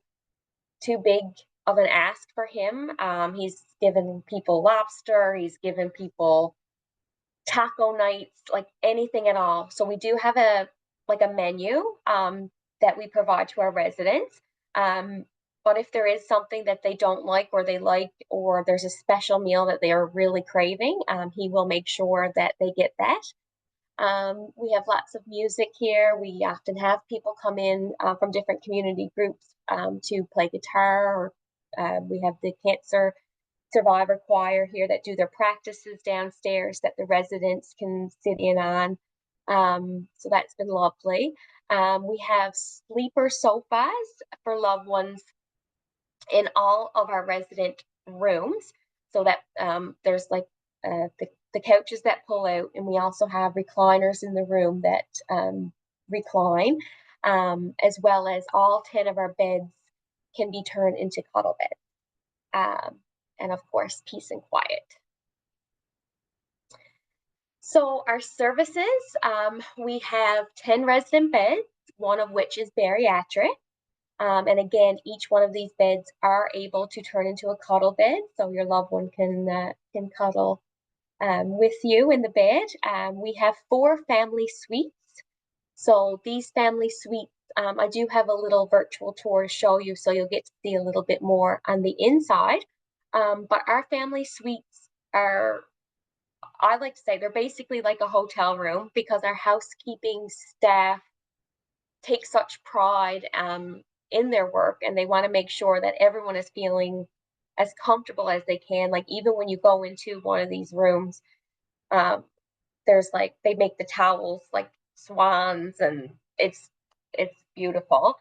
big of an ask for him. He's given people lobster. He's given people taco nights, like anything at all. So we do have a menu that we provide to our residents. But if there is something that they don't like, or they like, or there's a special meal that they are really craving, he will make sure that they get that. We have lots of music here. We often have people come in from different community groups to play guitar, or we have the cancer survivor choir here that do their practices downstairs that the residents can sit in on. So that's been lovely. We have sleeper sofas for loved ones in all of our resident rooms, so that there's like the couches that pull out, and we also have recliners in the room that recline, as well as all 10 of our beds can be turned into cuddle beds. And of course, peace and quiet. So our services, we have 10 resident beds, one of which is bariatric. And again, each one of these beds are able to turn into a cuddle bed, so your loved one can cuddle with you in the bed. We have 4 family suites. So these family suites, I do have a little virtual tour to show you, so you'll get to see a little bit more on the inside. But our family suites are, I like to say, they're basically like a hotel room, because our housekeeping staff take such pride in their work, and they want to make sure that everyone is feeling as comfortable as they can. Like, even when you go into one of these rooms, there's like, they make the towels like swans, and it's beautiful.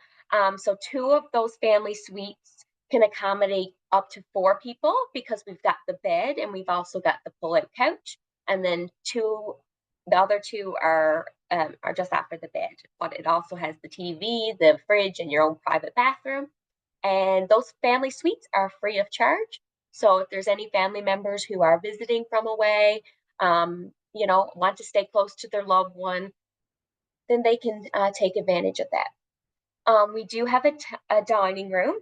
So 2 of those family suites can accommodate up to 4 people, because we've got the bed and we've also got the pull-out couch, and then the other 2 are just after the bed, but it also has the TV, the fridge, and your own private bathroom. And those family suites are free of charge. So if there's any family members who are visiting from away, you know, want to stay close to their loved one, then they can take advantage of that. We do have a dining room.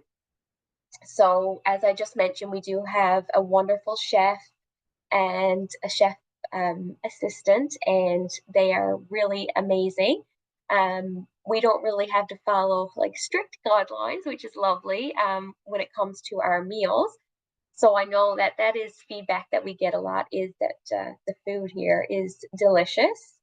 So as I just mentioned, we do have a wonderful chef and a chef assistant, and they are really amazing. We don't really have to follow like strict guidelines, which is lovely when it comes to our meals. So I know that is feedback that we get a lot, is that the food here is delicious.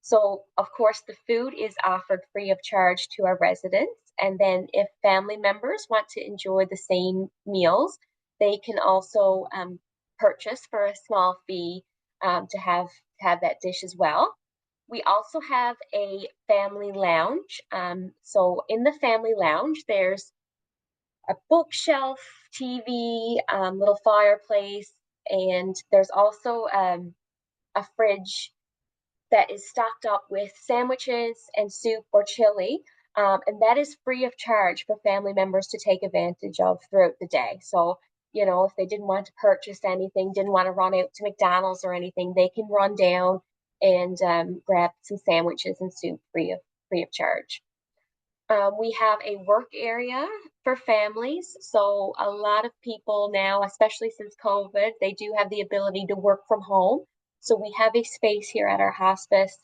So of course the food is offered free of charge to our residents. And then if family members want to enjoy the same meals, they can also purchase for a small fee to have that dish as well. We also have a family lounge. So in the family lounge, there's a bookshelf, TV, little fireplace, and there's also a fridge that is stocked up with sandwiches and soup or chili. And that is free of charge for family members to take advantage of throughout the day. So, you know, if they didn't want to purchase anything, didn't want to run out to McDonald's or anything, they can run down and grab some sandwiches and soup free of charge. We have a work area for families. So a lot of people now, especially since COVID, they do have the ability to work from home. So we have a space here at our hospice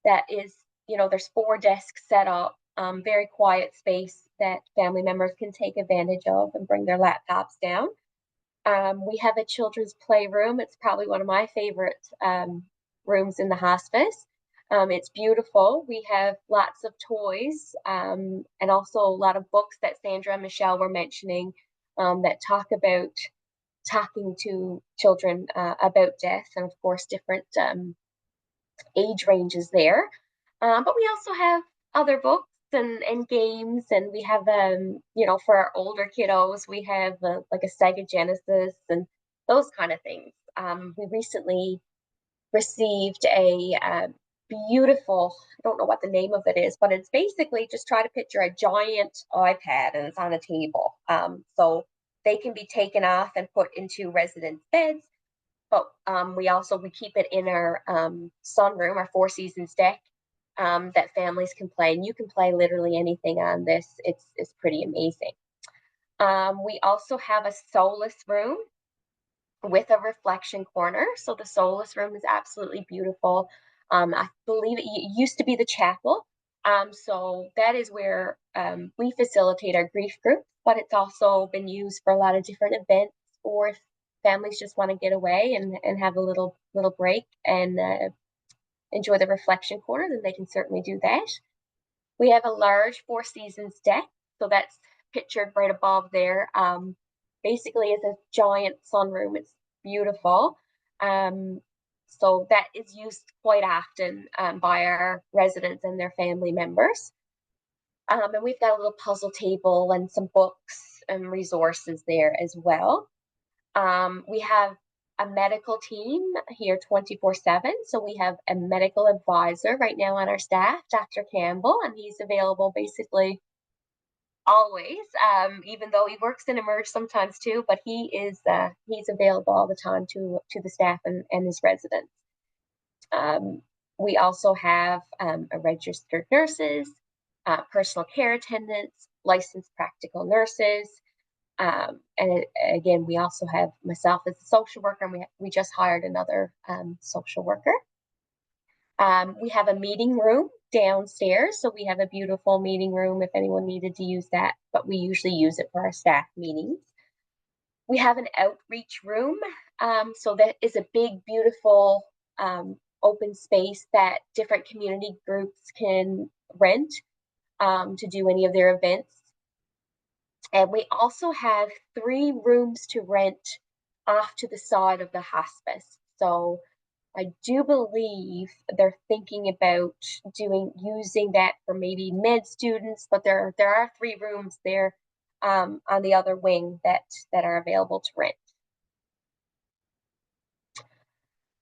that is, there's 4 desks set up, very quiet space that family members can take advantage of and bring their laptops down. We have a children's playroom. It's probably one of my favorite rooms in the hospice. It's beautiful. We have lots of toys, and also a lot of books that Sandra and Michelle were mentioning, that talk about talking to children about death, and of course different age ranges there. But we also have other books and games, and we have for our older kiddos, we have like a Sega Genesis and those kind of things. We recently received a beautiful, I don't know what the name of it is, but it's basically, just try to picture a giant iPad and it's on a table. So they can be taken off and put into residents' beds, but we keep it in our sunroom, our Four Seasons deck, that families can play, and you can play literally anything on this. It's pretty amazing. We also have a solace room with a reflection corner. So the solace room is absolutely beautiful. I believe it used to be the chapel. So that is where we facilitate our grief group, but it's also been used for a lot of different events, or if families just want to get away and have a little break and enjoy the reflection corner, then they can certainly do that. We have a large Four Seasons deck, so that's pictured right above there. Basically, it's a giant sunroom. It's beautiful. So that is used quite often by our residents and their family members. And we've got a little puzzle table and some books and resources there as well. We have a medical team here 24/7. So we have a medical advisor right now on our staff, Dr. Campbell, and he's available basically always, even though he works in emerge sometimes too, but he's available all the time to the staff and his residents. We also have a registered nurses, personal care attendants, licensed practical nurses. And again, we also have myself as a social worker, and we just hired another social worker. We have a meeting room downstairs, so we have a beautiful meeting room if anyone needed to use that, but we usually use it for our staff meetings. We have an outreach room, so that is a big, beautiful open space that different community groups can rent to do any of their events. And we also have 3 rooms to rent off to the side of the hospice. So I do believe they're thinking about using that for maybe med students, but there are 3 rooms there on the other wing that are available to rent.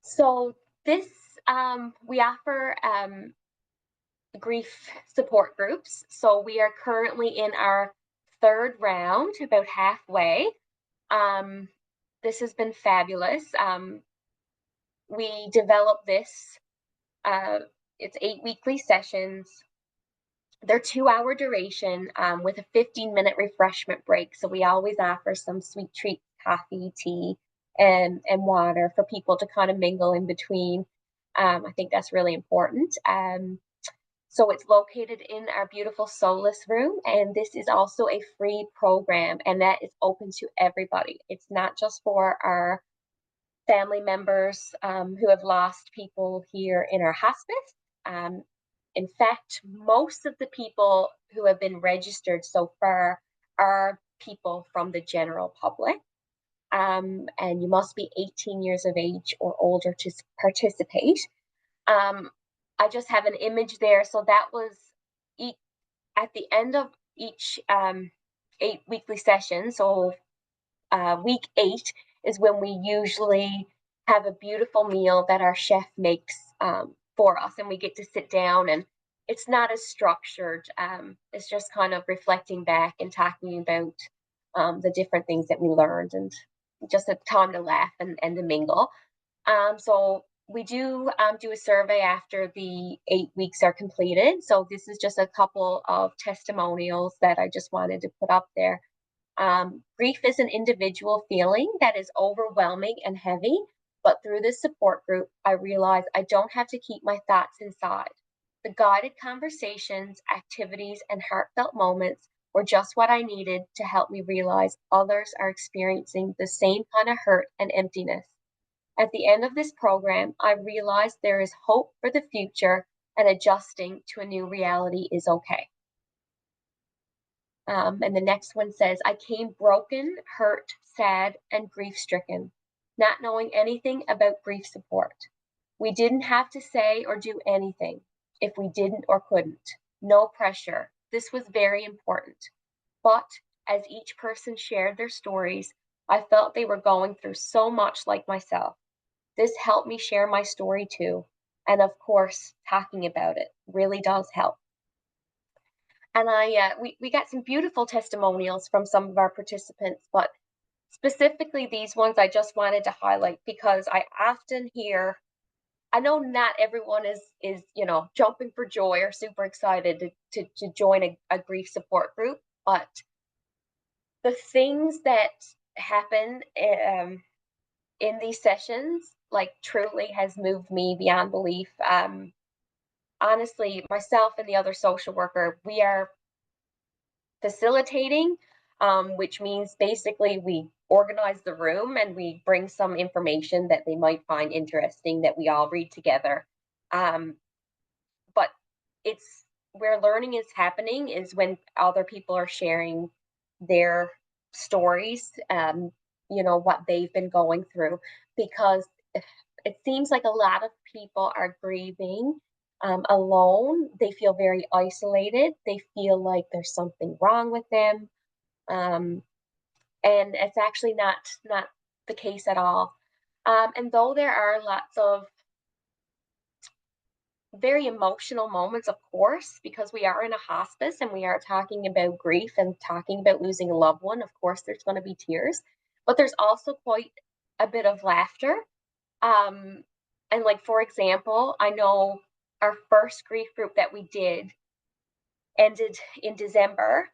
So this we offer grief support groups. So we are currently in our 3rd round, about halfway. This has been fabulous. We developed this. It's 8 weekly sessions. They're 2-hour duration with a 15-minute refreshment break. So we always offer some sweet treats, coffee, tea, and water for people to kind of mingle in between. I think that's really important. So it's located in our beautiful Solace room, and this is also a free program, and that is open to everybody. It's not just for our family members who have lost people here in our hospice. In fact, most of the people who have been registered so far are people from the general public, and you must be 18 years of age or older to participate. I just have an image there. So that was at the end of each 8 weekly session. So week 8 is when we usually have a beautiful meal that our chef makes for us, and we get to sit down, and it's not as structured. It's just kind of reflecting back and talking about the different things that we learned, and just a time to laugh and to mingle. So we do a survey after the 8 weeks are completed. So this is just a couple of testimonials that I just wanted to put up there. Grief is an individual feeling that is overwhelming and heavy, but through this support group, I realize I don't have to keep my thoughts inside. The guided conversations, activities, and heartfelt moments were just what I needed to help me realize others are experiencing the same kind of hurt and emptiness. At the end of this program, I realized there is hope for the future and adjusting to a new reality is okay. And the next one says, I came broken, hurt, sad, and grief stricken, not knowing anything about grief support. We didn't have to say or do anything if we didn't or couldn't. No pressure. This was very important. But as each person shared their stories, I felt they were going through so much like myself. This helped me share my story too. And of course, talking about it really does help. And we got some beautiful testimonials from some of our participants, but specifically these ones I just wanted to highlight because I often hear, I know not everyone is jumping for joy or super excited to join a grief support group, but the things that happen in these sessions like truly has moved me beyond belief. Honestly, myself and the other social worker, we are facilitating, which means basically we organize the room and we bring some information that they might find interesting that we all read together. But it's where learning is happening is when other people are sharing their stories, what they've been going through, because it seems like a lot of people are grieving alone. They feel very isolated. They feel like there's something wrong with them. And it's actually not the case at all. And though there are lots of very emotional moments, of course, because we are in a hospice and we are talking about grief and talking about losing a loved one, of course, there's going to be tears, but there's also quite a bit of laughter. And like, for example, I know our first grief group that we did ended in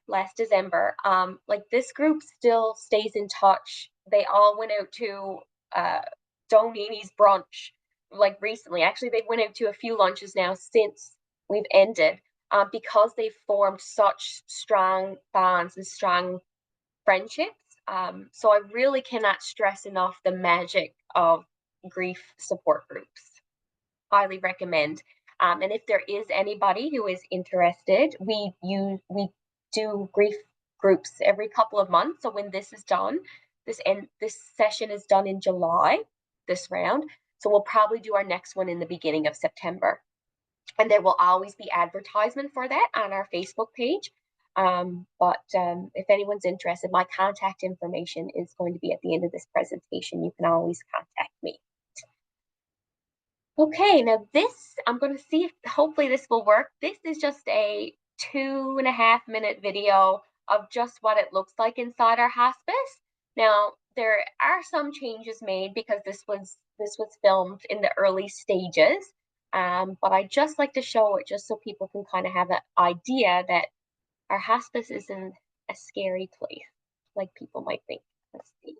last December. Like this group still stays in touch. They all went out to Donini's brunch like recently. Actually, they went out to a few lunches now since we've ended because they've formed such strong bonds and strong friendships. So I really cannot stress enough the magic of grief support groups. Highly recommend. And if there is anybody who is interested, we do grief groups every couple of months. So when this is done, this session is done in July, this round. So we'll probably do our next one in the beginning of September. And there will always be advertisement for that on our Facebook page. But if anyone's interested, my contact information is going to be at the end of this presentation. You can always contact me. Okay, now this, I'm going to see if hopefully this will work. This is just a 2.5-minute video of just what it looks like inside our hospice. Now, there are some changes made because this was filmed in the early stages, but I just like to show it just so people can kind of have an idea that our hospice isn't a scary place like people might think. Let's see.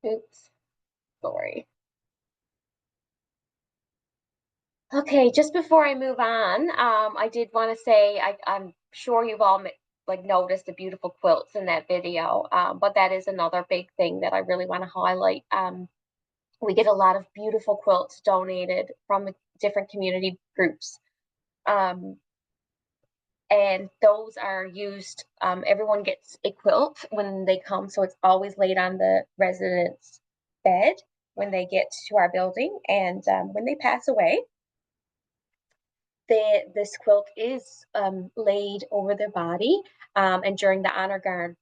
Oops, sorry. Okay, just before I move on, I did want to say I'm sure you've all like noticed the beautiful quilts in that video, but that is another big thing that I really want to highlight. We get a lot of beautiful quilts donated from different community groups, and those are used. Everyone gets a quilt when they come, so it's always laid on the resident's bed when they get to our building, and when they pass away, this quilt is laid over their body, and during the honor guard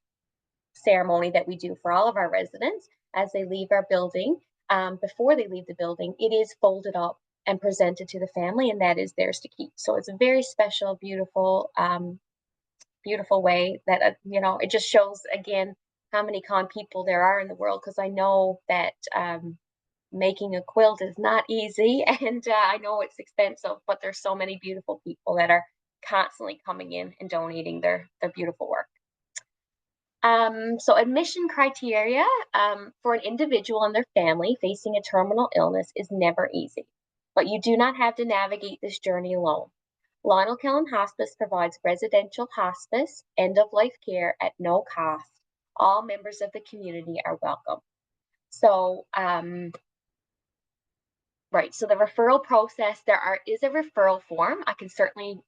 ceremony that we do for all of our residents as they leave our building, before they leave the building, it is folded up and presented to the family, and that is theirs to keep. So it's a very special, beautiful, beautiful way that it just shows again how many kind people there are in the world, because I know that making a quilt is not easy, and I know it's expensive, but there's so many beautiful people that are constantly coming in and donating their beautiful work. So admission criteria for an individual and their family facing a terminal illness is never easy, but you do not have to navigate this journey alone. Lionel Kelland Hospice provides residential hospice, end-of-life care at no cost. All members of the community are welcome. So, right, so the referral process, is a referral form. I can certainly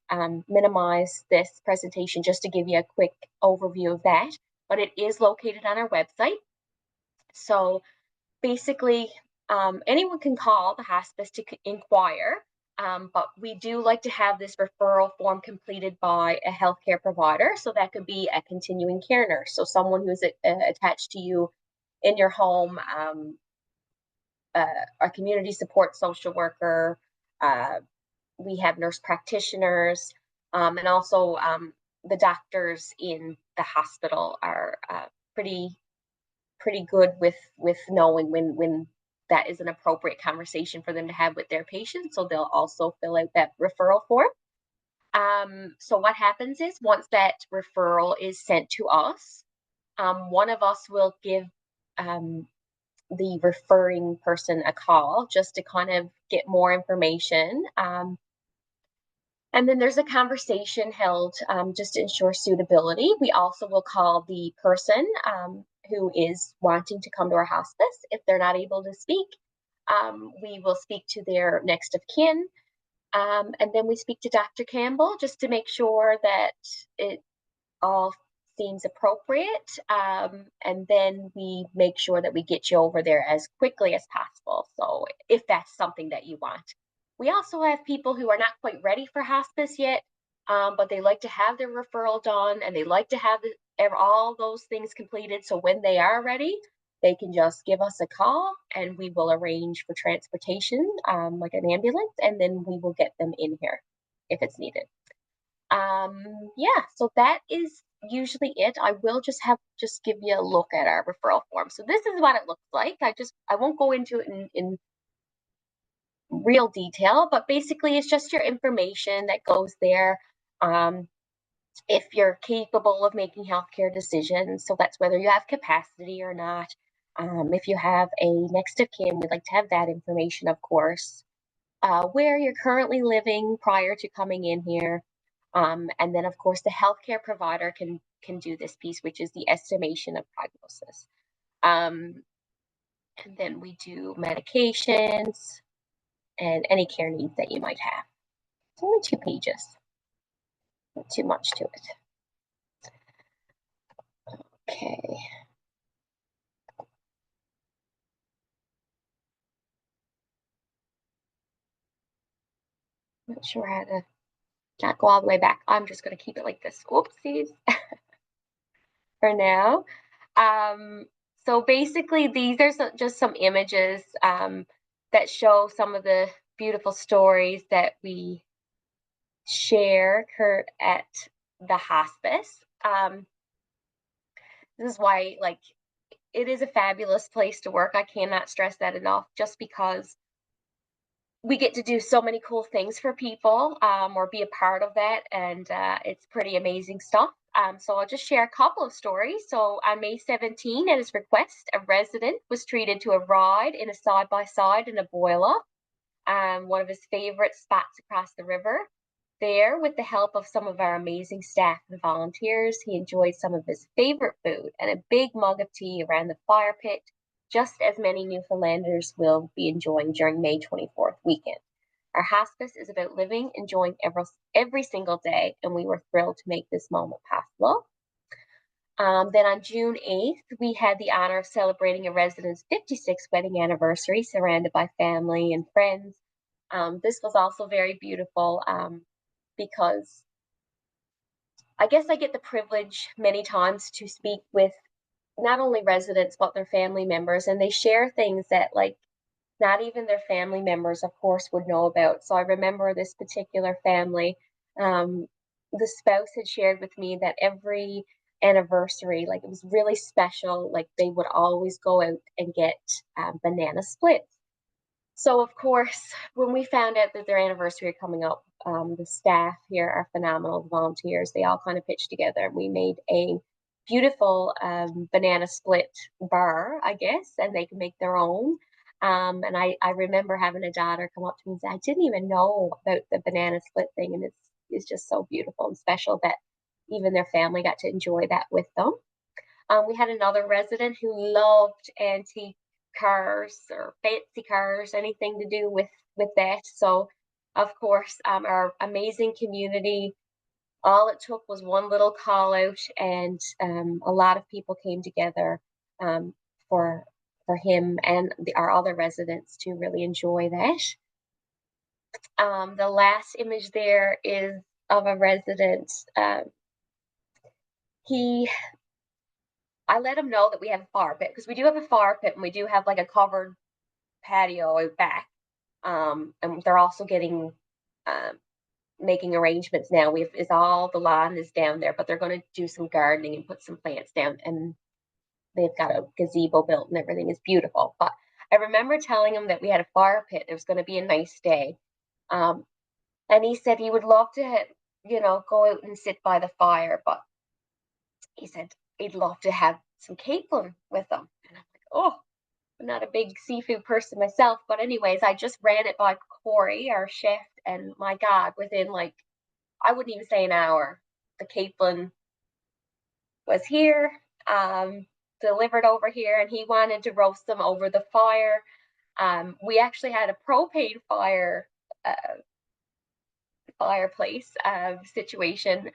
minimize this presentation just to give you a quick overview of that, but it is located on our website. So basically, anyone can call the hospice to inquire, but we do like to have this referral form completed by a healthcare provider. So that could be a continuing care nurse, so someone who's attached to you in your home, a community support social worker. We have nurse practitioners, and also the doctors in the hospital are pretty good with knowing when that is an appropriate conversation for them to have with their patients. So they'll also fill out that referral form. So what happens is once that referral is sent to us, one of us will give the referring person a call just to kind of get more information. And then there's a conversation held just to ensure suitability. We also will call the person who is wanting to come to our hospice. If they're not able to speak, we will speak to their next of kin. And then we speak to Dr. Campbell just to make sure that it all seems appropriate. And then we make sure that we get you over there as quickly as possible. So if that's something that you want. We also have people who are not quite ready for hospice yet, but they like to have their referral done, and they like to have all those things completed. So when they are ready, they can just give us a call and we will arrange for transportation, like an ambulance, and then we will get them in here if it's needed. Yeah, so that is usually it. I will just give you a look at our referral form. So this is what it looks like. I won't go into it in real detail, but basically it's just your information that goes there. If you're capable of making healthcare decisions, so that's whether you have capacity or not. If you have a next of kin, we'd like to have that information, of course. Where you're currently living prior to coming in here. And then, of course, the healthcare provider can do this piece, which is the estimation of prognosis. And then we do medications and any care needs that you might have. It's only 2 pages. Not too much to it. Okay. Not sure how to not go all the way back. I'm just going to keep it like this. Whoopsies. For now. So basically, these are just some images that show some of the beautiful stories that we share at the hospice. This is why, like, it is a fabulous place to work. I cannot stress that enough, just because we get to do so many cool things for people, or be a part of that, and it's pretty amazing stuff. So I'll just share a couple of stories. So on May 17, at his request, a resident was treated to a ride in a side-by-side in a boiler, one of his favorite spots across the river. There, with the help of some of our amazing staff and volunteers, he enjoyed some of his favorite food and a big mug of tea around the fire pit, just as many Newfoundlanders will be enjoying during May 24th weekend. Our hospice is about living, enjoying every single day, and we were thrilled to make this moment possible. Then on June 8th, we had the honor of celebrating a resident's 56th wedding anniversary, surrounded by family and friends. This was also very beautiful because I guess I get the privilege many times to speak with not only residents, but their family members, and they share things that, like, not even their family members, of course, would know about. So I remember this particular family, the spouse had shared with me that every anniversary, like, it was really special. Like, they would always go out and get banana splits. So, of course, when we found out that their anniversary coming up, the staff here are phenomenal, the volunteers. They all kind of pitched together, and we made a beautiful banana split bar, I guess, and they can make their own. And I remember having a daughter come up to me and say, I didn't even know about the banana split thing. And it's just so beautiful and special that even their family got to enjoy that with them. We had another resident who loved antique cars or fancy cars, anything to do with that. So, of course, our amazing community, all it took was one little call out, and a lot of people came together for him and our other residents to really enjoy that. The last image there is of a resident. I let him know that we have a fire pit, because we do have a fire pit and we do have like a covered patio out back. And they're also getting making arrangements now. Is all the lawn is down there, but they're going to do some gardening and put some plants down, and they've got a gazebo built and everything is beautiful. But I remember telling him that we had a fire pit. It was going to be a nice day. And he said he would love to, go out and sit by the fire, but he said he'd love to have some capelin with him. And I'm like, oh, I'm not a big seafood person myself. But anyways, I just ran it by Corey, our chef, and my God, within I wouldn't even say an hour, the capelin was here, delivered over here, and he wanted to roast them over the fire. We actually had a propane fireplace situation.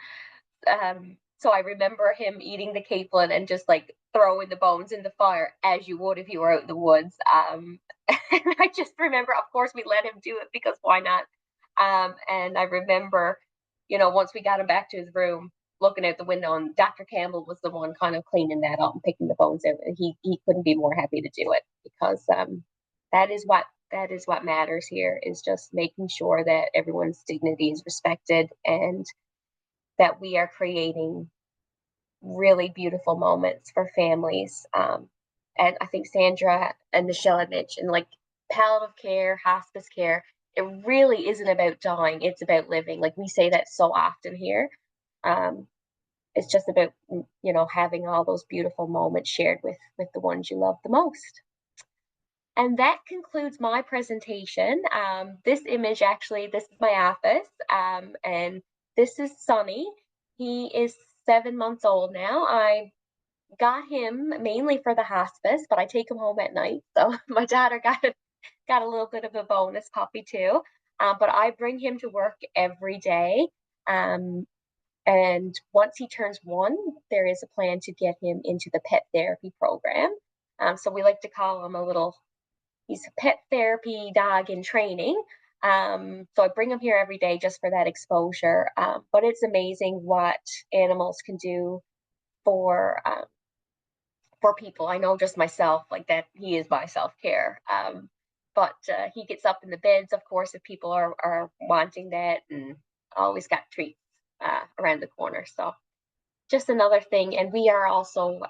So I remember him eating the capelin and just throwing the bones in the fire, as you would if you were out in the woods. And I just remember, of course, we let him do it because why not? And I remember, once we got him back to his room, looking out the window, and Dr. Campbell was the one kind of cleaning that up and picking the bones out. And he couldn't be more happy to do it, because that is what matters here, is just making sure that everyone's dignity is respected, and that we are creating really beautiful moments for families. And I think Sandra and Michelle had mentioned, palliative care, hospice care, it really isn't about dying, it's about living. We say that so often here. It's just about, having all those beautiful moments shared with the ones you love the most. And that concludes my presentation. This image, actually, this is my office, and this is Sonny. He is 7 months old now. I got him mainly for the hospice, but I take him home at night. So my daughter got a little bit of a bonus puppy too. But I bring him to work every day. And once he turns 1, there is a plan to get him into the pet therapy program. So we like to call him he's a pet therapy dog in training. So I bring him here every day just for that exposure. But it's amazing what animals can do for people. I know just myself, that he is my self-care. But he gets up in the beds, of course, if people are wanting that, and always got treats around the corner. So just another thing. And we are also,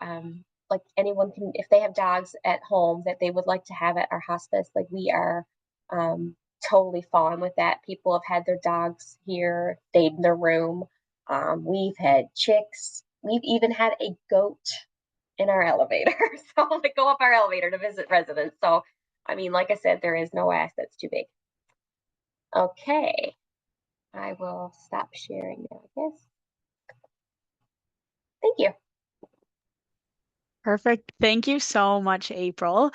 anyone can, if they have dogs at home that they would like to have at our hospice, we are totally fine with that. People have had their dogs here, stayed in their room. We've had chicks. We've even had a goat in our elevator. So like go up our elevator to visit residents. So, I mean, like I said, there is no ask that's too big. Okay. I will stop sharing now, I guess. Thank you. Perfect. Thank you so much, April.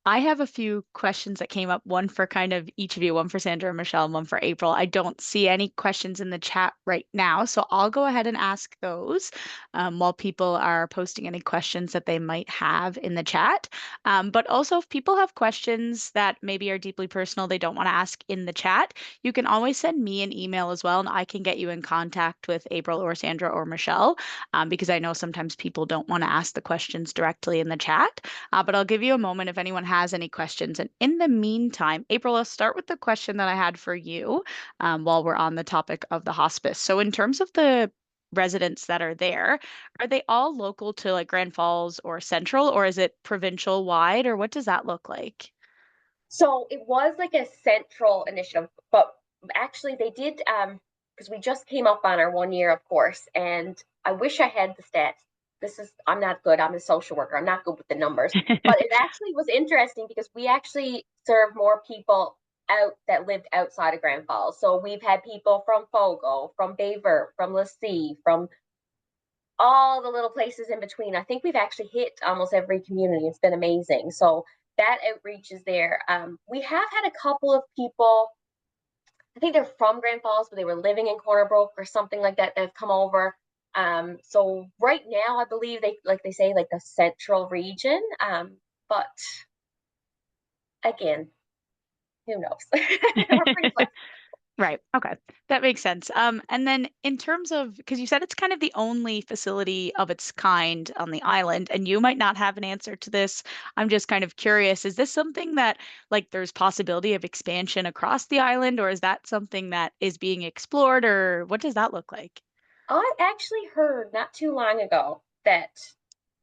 I have a few questions that came up, one for kind of each of you, one for Sandra and Michelle, and one for April. I don't see any questions in the chat right now, so I'll go ahead and ask those while people are posting any questions that they might have in the chat. But also, if people have questions that maybe are deeply personal, they don't want to ask in the chat, you can always send me an email as well, and I can get you in contact with April or Sandra or Michelle, because I know sometimes people don't want to ask the questions directly in the chat. But I'll give you a moment if anyone has any questions. And in the meantime, April, I'll start with the question that I had for you while we're on the topic of the hospice. So in terms of the residents that are there, are they all local to like Grand Falls or Central, or is it provincial wide, or what does that look like? So it was like a central initiative, but actually they did, because we just came up on our 1 year, of course, and I wish I had the stats. I'm not good. I'm a social worker. I'm not good with the numbers, but it actually was interesting because we actually served more people out that lived outside of Grand Falls. So we've had people from Fogo, from Baver, from Lassie, from all the little places in between. I think we've actually hit almost every community. It's been amazing. So that outreach is there. We have had a couple of people, I think they're from Grand Falls, but they were living in Corner Brook or something like that, that have come over. So right now, I believe they say like the central region. But again, who knows? We're pretty flexible. Right. Okay. That makes sense. And then in terms of, because you said it's kind of the only facility of its kind on the island, and you might not have an answer to this. I'm just kind of curious, is this something that like there's possibility of expansion across the island, or is that something that is being explored, or what does that look like? I actually heard not too long ago that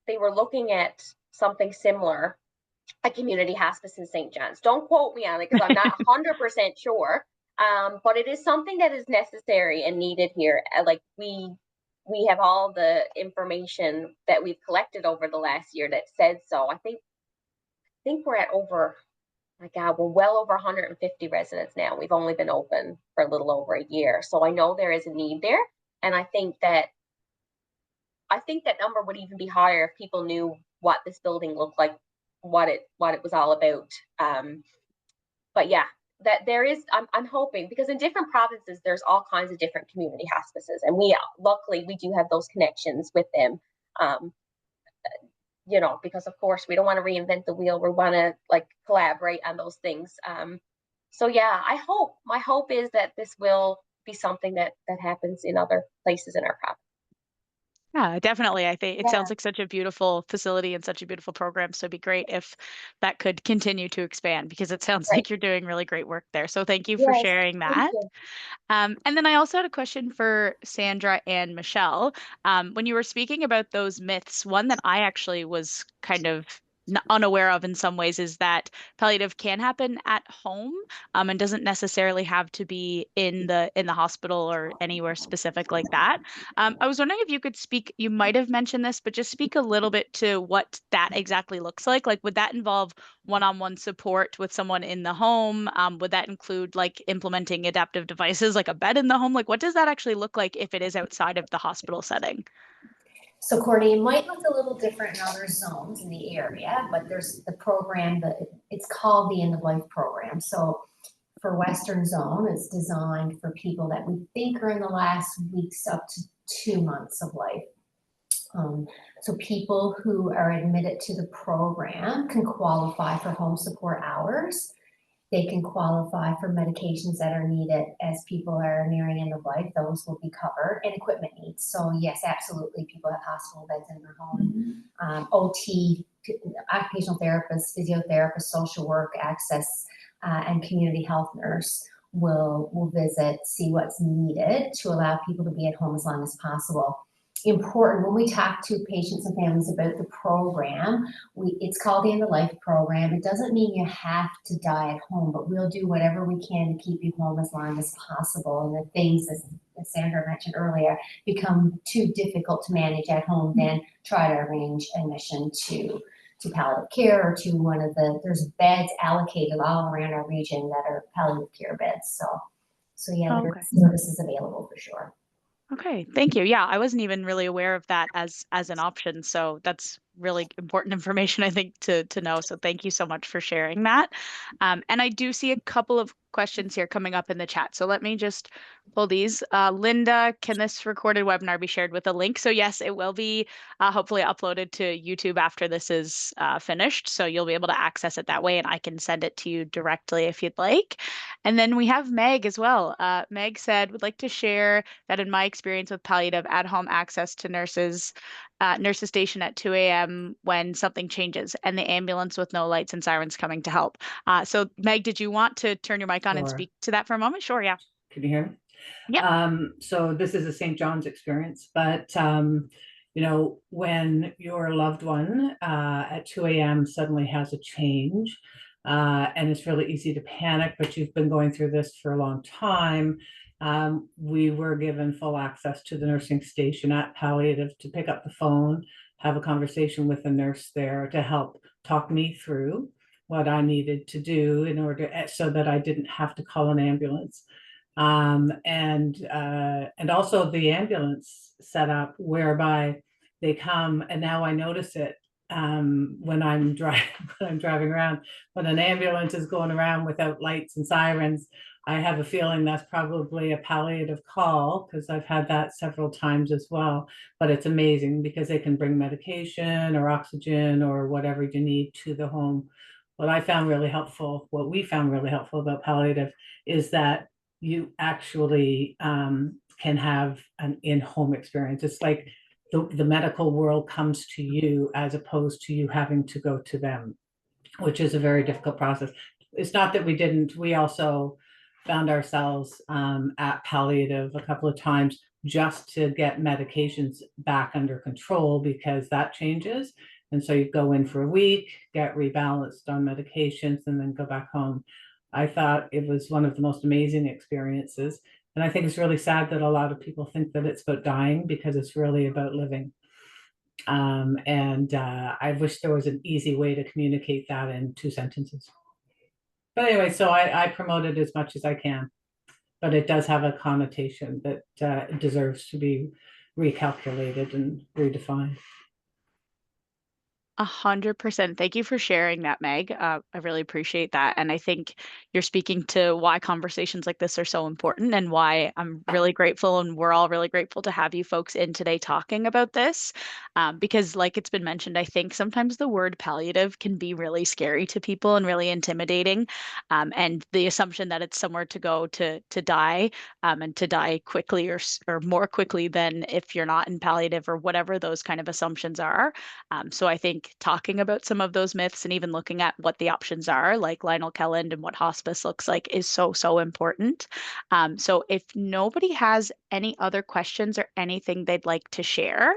they were looking at something similar, a community hospice in St. John's. Don't quote me on it because I'm not 100% sure. But it is something that is necessary and needed here. Like we have all the information that we've collected over the last year that says so. I think we're at over, my God, we're well over 150 residents now. We've only been open for a little over a year. So I know there is a need there. And I think that number would even be higher if people knew what this building looked like, what it was all about. But yeah, that there is, I'm hoping, because in different provinces there's all kinds of different community hospices, and luckily we do have those connections with them. Because of course we don't want to reinvent the wheel. We want to like collaborate on those things. So yeah, my hope is that this will be something that happens in other places in our province. Yeah, definitely. I think it Yeah. sounds like such a beautiful facility and such a beautiful program. So it'd be great if that could continue to expand, because it sounds Right. like you're doing really great work there. So thank you for Yes, sharing thank that. you. And then I also had a question for Sandra and Michelle. When you were speaking about those myths, one that I actually was kind of unaware of in some ways is that palliative can happen at home, and doesn't necessarily have to be in the hospital or anywhere specific like that. I was wondering if you could speak, you might have mentioned this, but just speak a little bit to what that exactly looks like. Like, would that involve one-on-one support with someone in the home? Would that include like implementing adaptive devices like a bed in the home? Like, what does that actually look like if it is outside of the hospital setting? So Courtney, it might look a little different in other zones in the area, but there's the program that it's called the End of Life program. So for Western Zone, it's designed for people that we think are in the last weeks up to 2 months of life. So people who are admitted to the program can qualify for home support hours. They can qualify for medications that are needed as people are nearing end of life. Those will be covered, and equipment needs. So yes, absolutely, people have hospital beds in their home. OT, occupational therapists, physiotherapists, social work, access, and community health nurse will visit, see what's needed to allow people to be at home as long as possible. Important when we talk to patients and families about the program, it's called the End of Life program. It doesn't mean you have to die at home, but we'll do whatever we can to keep you home as long as possible. And the things, as as Sandra mentioned earlier, become too difficult to manage at home, then try to arrange admission to palliative care or to one of there's beds allocated all around our region that are palliative care beds. So yeah, Okay. there's services available for sure. Okay, thank you. Yeah, I wasn't even really aware of that as an option, so that's really important information, I think, to know. So thank you so much for sharing that. And I do see a couple of questions here coming up in the chat. So let me just pull these. Linda, can this recorded webinar be shared with a link? So yes, it will be hopefully uploaded to YouTube after this is finished. So you'll be able to access it that way, and I can send it to you directly if you'd like. And then we have Meg as well. Meg said, would like to share that in my experience with palliative, at-home access to nurses station at 2 a.m. when something changes, and the ambulance with no lights and sirens coming to help. So Meg, did you want to turn your mic on and Sure. speak to that for a moment? Sure, yeah. Can you hear me? Yep. So this is a St. John's experience, but you know, when your loved one at 2 a.m. suddenly has a change, and it's really easy to panic, but you've been going through this for a long time. We were given full access to the nursing station at palliative to pick up the phone, have a conversation with the nurse there to help talk me through what I needed to do in order so that I didn't have to call an ambulance. And also the ambulance setup whereby they come, and now I notice it when I'm driving around, when an ambulance is going around without lights and sirens. I have a feeling that's probably a palliative call, because I've had that several times as well. But it's amazing because they can bring medication or oxygen or whatever you need to the home. What we found really helpful about palliative is that you actually can have an in-home experience. It's like the medical world comes to you as opposed to you having to go to them, which is a very difficult process. It's not that we didn't, we also found ourselves at palliative a couple of times just to get medications back under control, because that changes. And so you go in for a week, get rebalanced on medications, and then go back home. I thought it was one of the most amazing experiences. And I think it's really sad that a lot of people think that it's about dying, because it's really about living. I wish there was an easy way to communicate that in 2 sentences. But anyway, so I promote it as much as I can, but it does have a connotation that deserves to be recalculated and redefined. 100%. Thank you for sharing that, Meg. I really appreciate that. And I think you're speaking to why conversations like this are so important, and why I'm really grateful, and we're all really grateful to have you folks in today talking about this. Because like it's been mentioned, I think sometimes the word palliative can be really scary to people and really intimidating. And the assumption that it's somewhere to go to die, and to die quickly or more quickly than if you're not in palliative, or whatever those kind of assumptions are. So I think talking about some of those myths, and even looking at what the options are, like Lionel Kelland and what hospice looks like, is so important. So if nobody has any other questions or anything they'd like to share,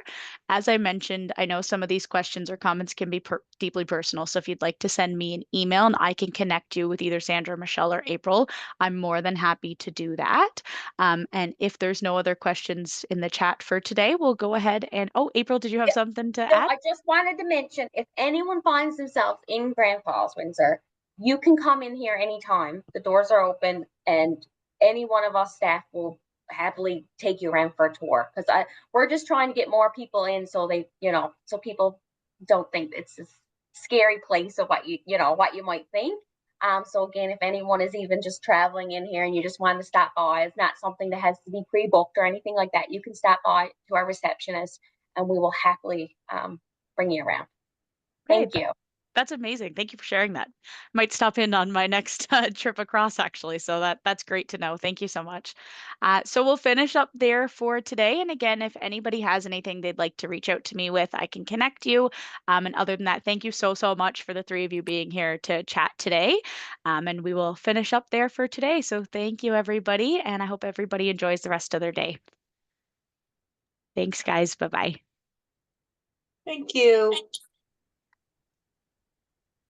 as I mentioned, I know some of these questions or comments can be deeply personal. So if you'd like to send me an email and I can connect you with either Sandra, Michelle, or April, I'm more than happy to do that. And if there's no other questions in the chat for today, we'll go ahead and, oh, April, did you have something to add? I just wanted to mention, if anyone finds themselves in Grand Falls-Windsor, you can come in here anytime. The doors are open, and any one of us staff will happily take you around for a tour, because we're just trying to get more people in, so they, so people don't think it's a scary place of what you might think. So again, if anyone is even just traveling in here and you just want to stop by, it's not something that has to be pre-booked or anything like that. You can stop by to our receptionist, and we will happily bring you around. Thank you. That's amazing. Thank you for sharing that. Might stop in on my next trip across, actually. So that's great to know. Thank you so much. So we'll finish up there for today. And again, if anybody has anything they'd like to reach out to me with, I can connect you. And other than that, thank you so much for the 3 of you being here to chat today. And we will finish up there for today. So thank you, everybody. And I hope everybody enjoys the rest of their day. Thanks, guys. Bye-bye. Thank you.